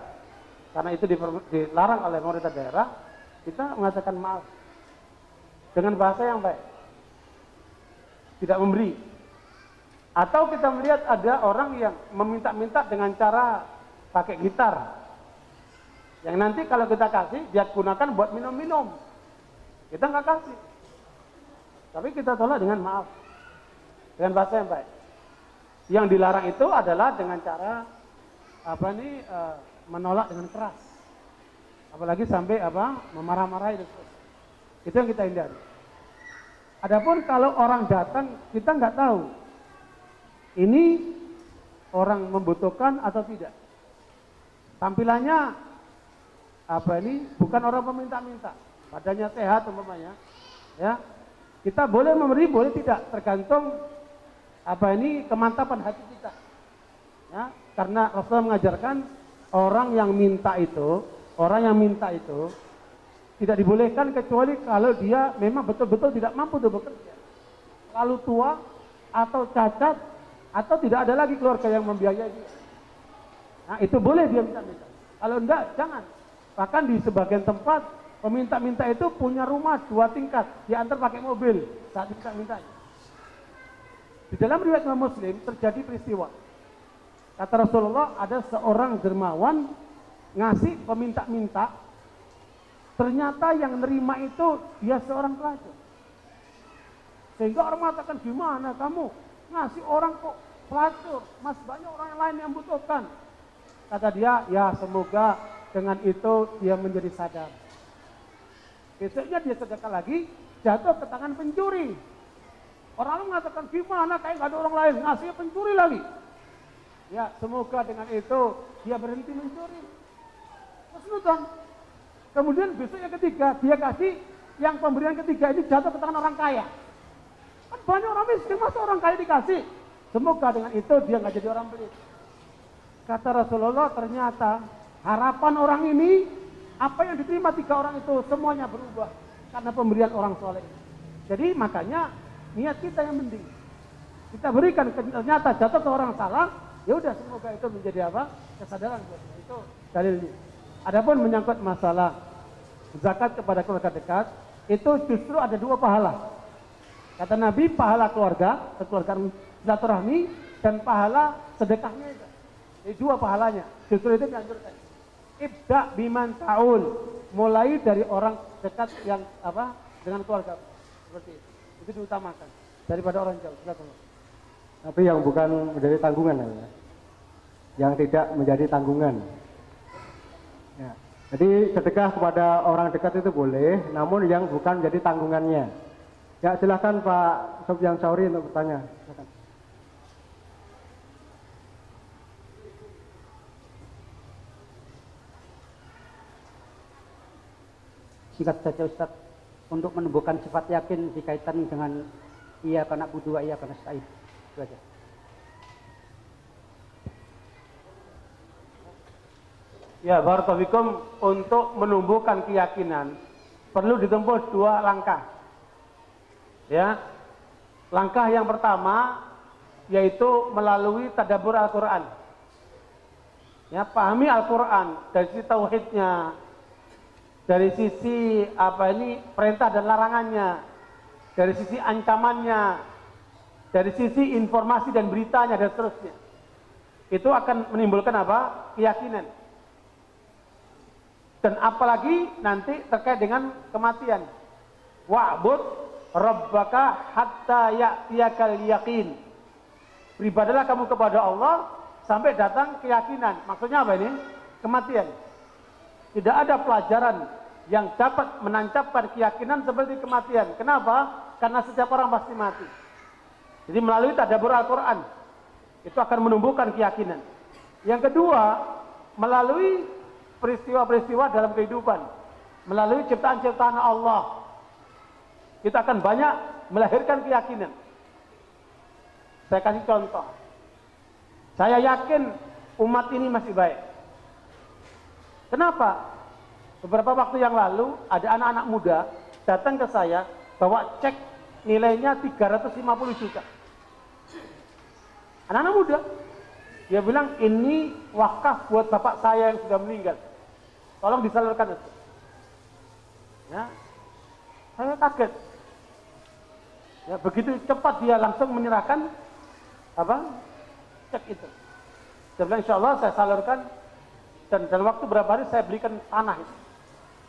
karena itu dilarang oleh pemerintah daerah, kita mengatakan maaf dengan bahasa yang baik, tidak memberi. Atau kita melihat ada orang yang meminta-minta dengan cara pakai gitar, yang nanti kalau kita kasih, dia gunakan buat minum-minum. Kita nggak kasih, tapi kita tolak dengan maaf, dengan bahasa yang baik. Yang dilarang itu adalah dengan cara menolak dengan keras, apalagi sampai memarah-marahi. Itu yang kita hindari. Adapun kalau orang datang, kita nggak tahu ini orang membutuhkan atau tidak. Tampilannya bukan orang peminta-minta, badannya sehat umpamanya, ya. Kita boleh memberi, boleh tidak, tergantung kemantapan hati kita. Ya, karena Rasulullah mengajarkan orang yang minta itu tidak dibolehkan kecuali kalau dia memang betul-betul tidak mampu untuk bekerja, terlalu tua atau cacat, atau tidak ada lagi keluarga yang membiayai dia. Nah, itu boleh dia minta-minta. Kalau enggak, jangan. Bahkan di sebagian tempat peminta-minta itu punya rumah 2 tingkat, diantar pakai mobil saat minta-mintanya. Di dalam riwayat Imam Muslim terjadi peristiwa. Kata Rasulullah, ada seorang dermawan ngasih peminta-minta, ternyata yang nerima itu dia seorang pelacur. Sehingga orang mengatakan, gimana kamu ngasih orang kok pelacur? Mas, banyak orang yang lain yang butuhkan. Kata dia, ya semoga dengan itu dia menjadi sadar. Besoknya dia sedekah lagi, jatuh ke tangan pencuri. Orang lain mengatakan, gimana kayak gak ada orang lain, ngasihnya pencuri lagi. Ya, semoga dengan itu dia berhenti mencuri. Terus kemudian besoknya ketiga, dia kasih, yang pemberian ketiga ini jatuh ke tangan orang kaya. Kan banyak orang miskin, masa orang kaya dikasih? Semoga dengan itu dia gak jadi orang pelit. Kata Rasulullah, ternyata harapan orang ini, apa yang diterima 3 orang itu semuanya berubah karena pemberian orang soleh. Jadi makanya niat kita yang penting. Kita berikan, ternyata jatuh ke orang salah, ya udah, semoga itu menjadi kesadaran buat kita. Itu dalilnya. Adapun menyangkut masalah zakat kepada keluarga dekat, itu justru ada 2 pahala. Kata Nabi, pahala keluarga, kekeluargaan silaturahmi, dan pahala sedekahnya itu. Jadi 2 pahalanya. Justru itu dianjurkan. Ibda biman ta'ul, mulai dari orang dekat yang dengan keluarga, seperti itu. Itu diutamakan daripada orang jauh. Silakan. Tapi yang bukan menjadi tanggungan, ya. Yang tidak menjadi tanggungan. Ya. Jadi sedekah kepada orang dekat itu boleh, namun yang bukan menjadi tanggungannya. Ya, silakan Pak Sofyan Sauri untuk bertanya. Silakan. Singkat saja Ustaz, untuk menumbuhkan sifat yakin dikaitan dengan iyyaka na'budu wa iyyaka nasta'in. Itu aja. Ya, barakallahu fikum, untuk menumbuhkan keyakinan perlu ditempuh 2 langkah. Ya. Langkah yang pertama yaitu melalui tadabbur Al-Qur'an. Ya, pahami Al-Qur'an dari sisi tauhidnya, dari sisi perintah dan larangannya, dari sisi ancamannya, dari sisi informasi dan beritanya dan seterusnya. Itu akan menimbulkan keyakinan. Dan apalagi nanti terkait dengan kematian. Wa'bud rabbaka hatta ya'tiyakal yaqin. Beribadalah kamu kepada Allah sampai datang keyakinan. Maksudnya apa ini? Kematian. Tidak ada pelajaran yang dapat menancapkan keyakinan seperti kematian. Kenapa? Karena setiap orang pasti mati. Jadi melalui tadabbur Al-Quran itu akan menumbuhkan keyakinan. Yang kedua, melalui peristiwa-peristiwa dalam kehidupan, melalui ciptaan-ciptaan Allah, kita akan banyak melahirkan keyakinan. Saya kasih contoh. Saya yakin umat ini masih baik. Kenapa? Beberapa waktu yang lalu ada anak-anak muda datang ke saya bawa cek nilainya 350 juta. Anak-anak muda. Dia bilang ini wakaf buat bapak saya yang sudah meninggal. Tolong disalurkan itu. Ya. Saya kaget. Ya, begitu cepat dia langsung menyerahkan cek itu. Saya bilang insya Allah saya salurkan dan dalam waktu berapa hari saya belikan tanah itu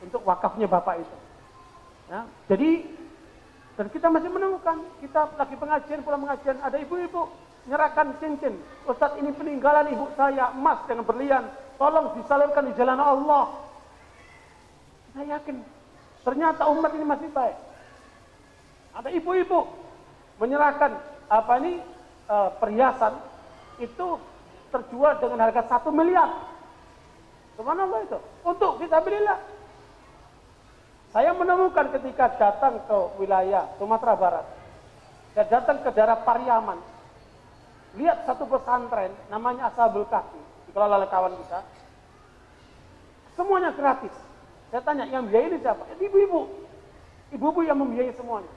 untuk wakafnya bapak itu. Ya, jadi dan kita masih menemukan, kita lagi pengajian, pulang pengajian, ada ibu-ibu menyerahkan cincin. Ustadz, ini peninggalan ibu saya, emas dengan berlian, tolong disalurkan di jalan Allah. Saya yakin, ternyata umat ini masih baik. Ada ibu-ibu menyerahkan perhiasan itu terjual dengan harga 1 miliar. Subhanallah itu, untuk fisabilillah. Saya menemukan ketika datang ke wilayah Sumatera Barat, saya datang ke daerah Pariaman, lihat satu pesantren namanya Ashabul Kahfi, dikelola oleh kawan kita. Semuanya gratis. Saya tanya, yang biayai ini siapa? Ibu-ibu. Ibu-ibu yang membiayai semuanya.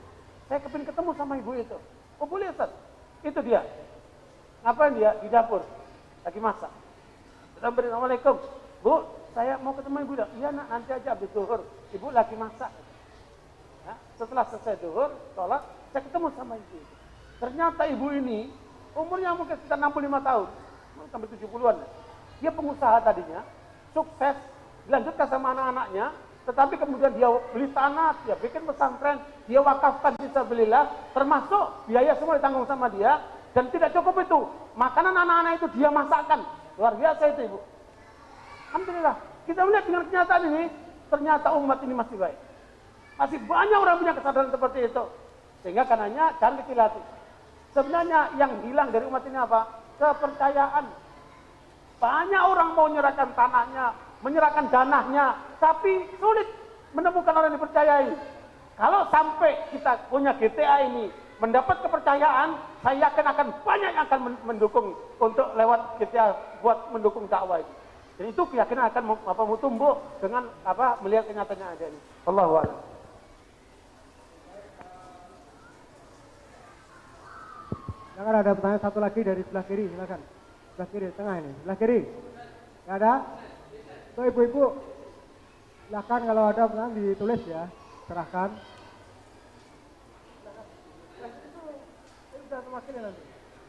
Saya kepingin ketemu sama ibu itu. Oh boleh Ustaz. Itu dia. Ngapain dia? Di dapur. Lagi masak. Assalamualaikum. Bu, saya mau ketemu ibu. Iya nak, nanti aja habis zuhur. Ibu lagi masak. Ya, setelah selesai zuhur, sholat, saya ketemu sama ibu. Ternyata ibu ini umurnya mungkin sekitar 65 tahun, sampai 70-an. Dia pengusaha tadinya, sukses, dilanjutkan sama anak-anaknya, tetapi kemudian dia beli tanah, dia bikin pesantren, dia wakafkan fisabilillah, termasuk biaya semua ditanggung sama dia, dan tidak cukup itu, makanan anak-anak itu dia masakkan. Luar biasa itu ibu. Alhamdulillah, kita melihat dengan kenyataan ini, ternyata umat ini masih baik. Masih banyak orang punya kesadaran seperti itu. Sehingga karenanya jangan kecil hati. Sebenarnya yang hilang dari umat ini apa? Kepercayaan. Banyak orang mau menyerahkan tanahnya, menyerahkan danahnya, tapi sulit menemukan orang yang dipercayai. Kalau sampai kita punya GTA ini, mendapat kepercayaan, saya yakin akan banyak yang akan mendukung untuk lewat GTA buat mendukung dakwah ini. Dan itu keyakinan akan mau tumbuh dengan melihat kenyataan yang ada ini. Allahu a'lam. Silakan, ada pertanyaan satu lagi dari sebelah kiri, silakan. Sebelah kiri, tengah ini. Sebelah kiri. Nggak ada? Tuh ibu-ibu, silakan kalau ada pertanyaan ditulis ya, serahkan.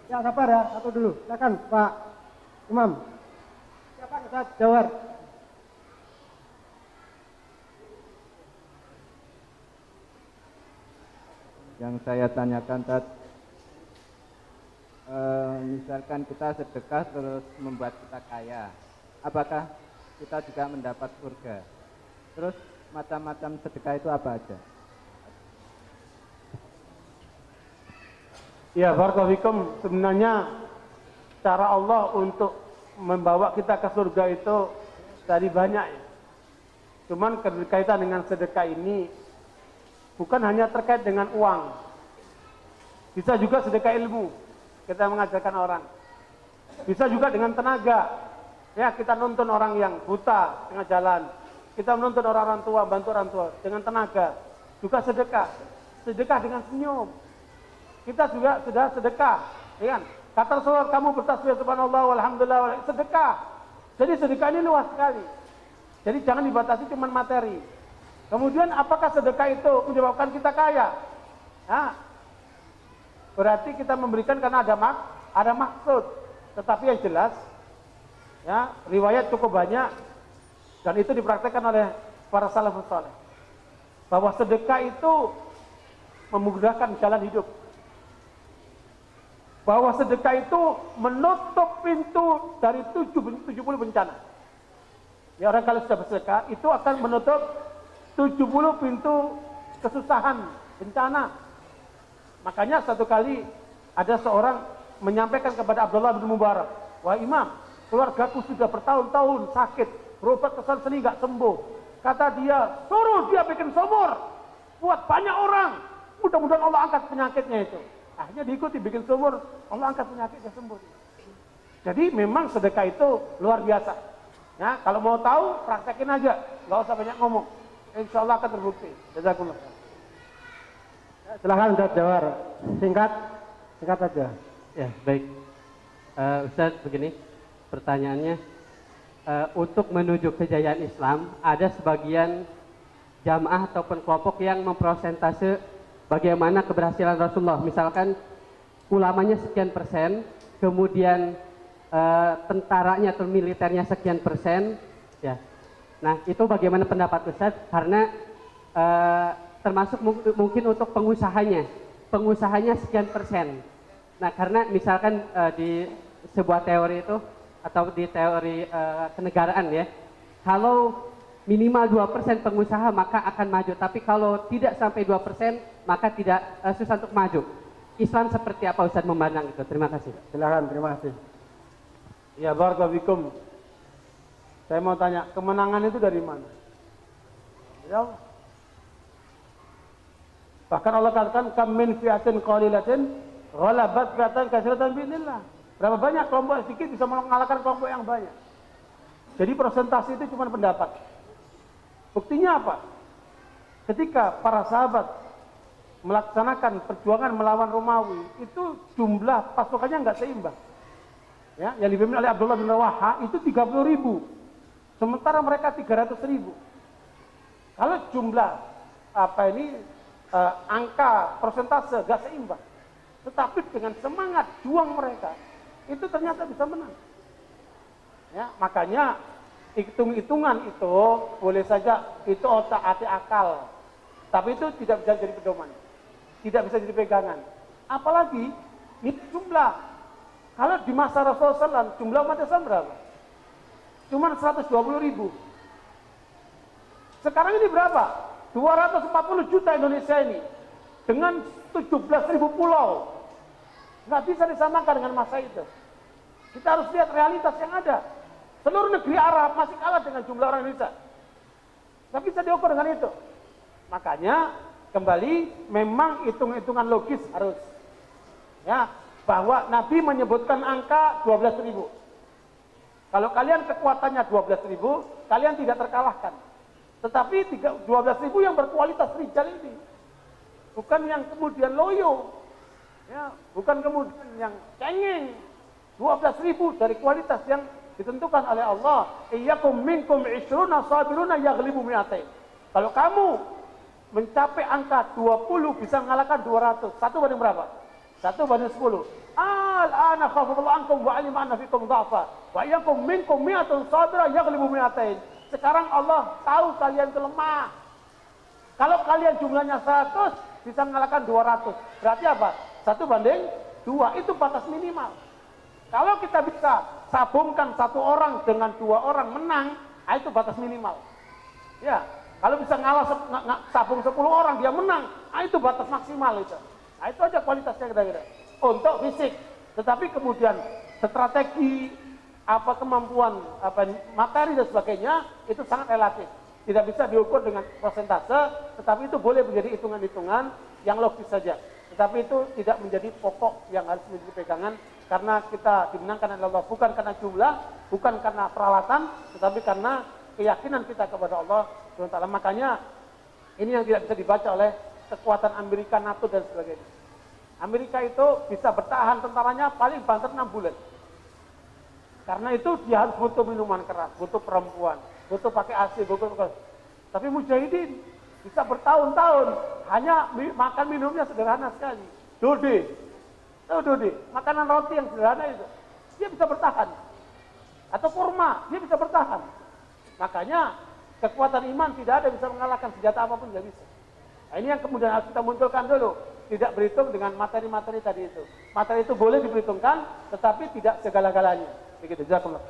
Ya sabar ya, satu dulu. Silakan Pak Imam. Siapa Ustaz Jawar? Yang saya tanyakan tadi, misalkan kita sedekah terus membuat kita kaya, apakah kita juga mendapat surga? Terus macam-macam sedekah itu apa aja? Ya, barakallahu fikum. Sebenarnya cara Allah untuk membawa kita ke surga itu tadi banyak ya. Cuman berkaitan dengan sedekah ini bukan hanya terkait dengan uang. Bisa juga sedekah ilmu. Kita mengajarkan orang. Bisa juga dengan tenaga. Ya, kita nuntun orang yang buta tengah jalan. Kita menuntun orang tua, bantu orang tua dengan tenaga. Juga sedekah. Sedekah dengan senyum. Kita juga sudah sedekah, ya kan? Kata Rasulullah, kamu bertasbih subhanallah walhamdulillah, sedekah. Jadi sedekah ini luas sekali. Jadi jangan dibatasi cuma materi. Kemudian apakah sedekah itu menyebabkan kita kaya? Nah, berarti kita memberikan karena ada maksud. Tetapi yang jelas, ya, riwayat cukup banyak dan itu dipraktekkan oleh para salafus saleh. Bahwa sedekah itu memudahkan jalan hidup. Bahwa sedekah itu menutup pintu dari 70 bencana. Ya, orang kalau sudah bersedekah itu akan menutup 70 pintu kesusahan, bencana. Makanya satu kali ada seorang menyampaikan kepada Abdullah bin Mubarak, wah Imam, keluargaku sudah bertahun-tahun sakit, berobat kesana sini nggak sembuh. Kata dia, suruh dia bikin sumur, buat banyak orang, mudah-mudahan Allah angkat penyakitnya itu. Akhirnya diikuti bikin sumur, Allah angkat penyakitnya sembuh. Jadi memang sedekah itu luar biasa. Ya, kalau mau tahu, praktekin aja, nggak usah banyak ngomong. Insya Allah akan terbukti. Jazakumullah. Silahkan Ustaz Jawar, singkat aja. Ya, baik. Ustaz, begini pertanyaannya. Untuk menuju kejayaan Islam, ada sebagian jamaah ataupun kelompok yang memprosentase bagaimana keberhasilan Rasulullah. Misalkan ulamanya sekian persen, kemudian tentaranya atau militernya sekian persen. Ya. Nah, itu bagaimana pendapat Ustaz? Karena termasuk mungkin untuk pengusahanya sekian persen. Nah, karena misalkan di sebuah teori itu atau di teori kenegaraan ya, kalau minimal 2% pengusaha maka akan maju, tapi kalau tidak sampai 2% maka tidak susah untuk maju. Islam seperti apa Ustaz memandang itu? Terima kasih. Silakan, terima kasih. Ya, barakallahu. Saya mau tanya, kemenangan itu dari mana? Ya Allah. Bahkan Allah katakan, kam min fi'atin qalilatin ghalabat fi'atan katsiratan bi'idznillah. Berapa banyak kelompok sedikit bisa mengalahkan kelompok yang banyak. Jadi persentase itu cuma pendapat. Buktinya apa? Ketika para sahabat melaksanakan perjuangan melawan Romawi, itu jumlah pasukannya nggak seimbang. Ya, yang dipimpin oleh Abdullah bin Rawaha itu 30.000. Sementara mereka 300.000. Kalau jumlah angka persentase gak seimbang, tetapi dengan semangat juang mereka itu ternyata bisa menang. Ya, makanya hitung-hitungan itu boleh saja itu otak-atik akal, tapi itu tidak bisa jadi pedoman, tidak bisa jadi pegangan. Apalagi ini jumlah. Kalau di masa Rasulullah SAW, jumlah umat Islam berapa? Cuma 120.000. Sekarang ini berapa? 240 juta Indonesia ini. Dengan 17.000 pulau. Nggak bisa disamakan dengan masa itu. Kita harus lihat realitas yang ada. Seluruh negeri Arab masih kalah dengan jumlah orang Indonesia. Nggak bisa diukur dengan itu. Makanya, kembali, memang hitung-hitungan logis harus. Ya, bahwa Nabi menyebutkan angka 12.000. Kalau kalian kekuatannya 12.000, kalian tidak terkalahkan. Tetapi 12.000 yang berkualitas rijal ini, bukan yang kemudian loyo, ya, bukan kemudian yang cengeng. 12.000 dari kualitas yang ditentukan oleh Allah. Iyyakum minkum 'ishruna sabiruna yaghlibu mi'atain. Kalau kamu mencapai angka 20 bisa mengalahkan 200. Satu banding berapa? 1/10. Al-ana khafafallahu ankum wa 'alima anna fikum dha'fa wa iyyakum minkum mi'atun sabira yaghlibu mi'atain. Sekarang Allah tahu kalian itu lemah. Kalau kalian jumlahnya 100 bisa mengalahkan 200. Berarti apa? 1/2. Itu batas minimal. Kalau kita bisa sabungkan 1 orang dengan 2 orang menang, itu batas minimal. Ya, kalau bisa sabung 10 orang dia menang, itu batas maksimal itu. Itu aja kualitasnya kira-kira. Untuk fisik, tetapi kemudian strategi, kemampuan, materi dan sebagainya itu sangat relatif. Tidak bisa diukur dengan persentase, tetapi itu boleh menjadi hitungan-hitungan yang logis saja. Tetapi itu tidak menjadi pokok yang harus menjadi pegangan, karena kita dimenangkan oleh Allah bukan karena jumlah, bukan karena peralatan, tetapi karena keyakinan kita kepada Allah SWT. Makanya ini yang tidak bisa dibaca oleh kekuatan Amerika, NATO dan sebagainya. Amerika itu bisa bertahan tentaranya paling banter 6 bulan. Karena itu dia harus butuh minuman keras, butuh perempuan, butuh pakai AC, butuh. Tapi mujahidin bisa bertahun-tahun hanya makan minumnya sederhana sekali. Dode. Tahu dode? Makanan roti yang sederhana itu. Dia bisa bertahan. Atau kurma, dia bisa bertahan. Makanya kekuatan iman tidak ada bisa mengalahkan senjata apapun, tidak bisa. Nah, ini yang kemudian harus kita munculkan dulu. Tidak berhitung dengan materi-materi tadi itu. Materi itu boleh diperhitungkan, tetapi tidak segala-galanya. Begitu, jazakumullah.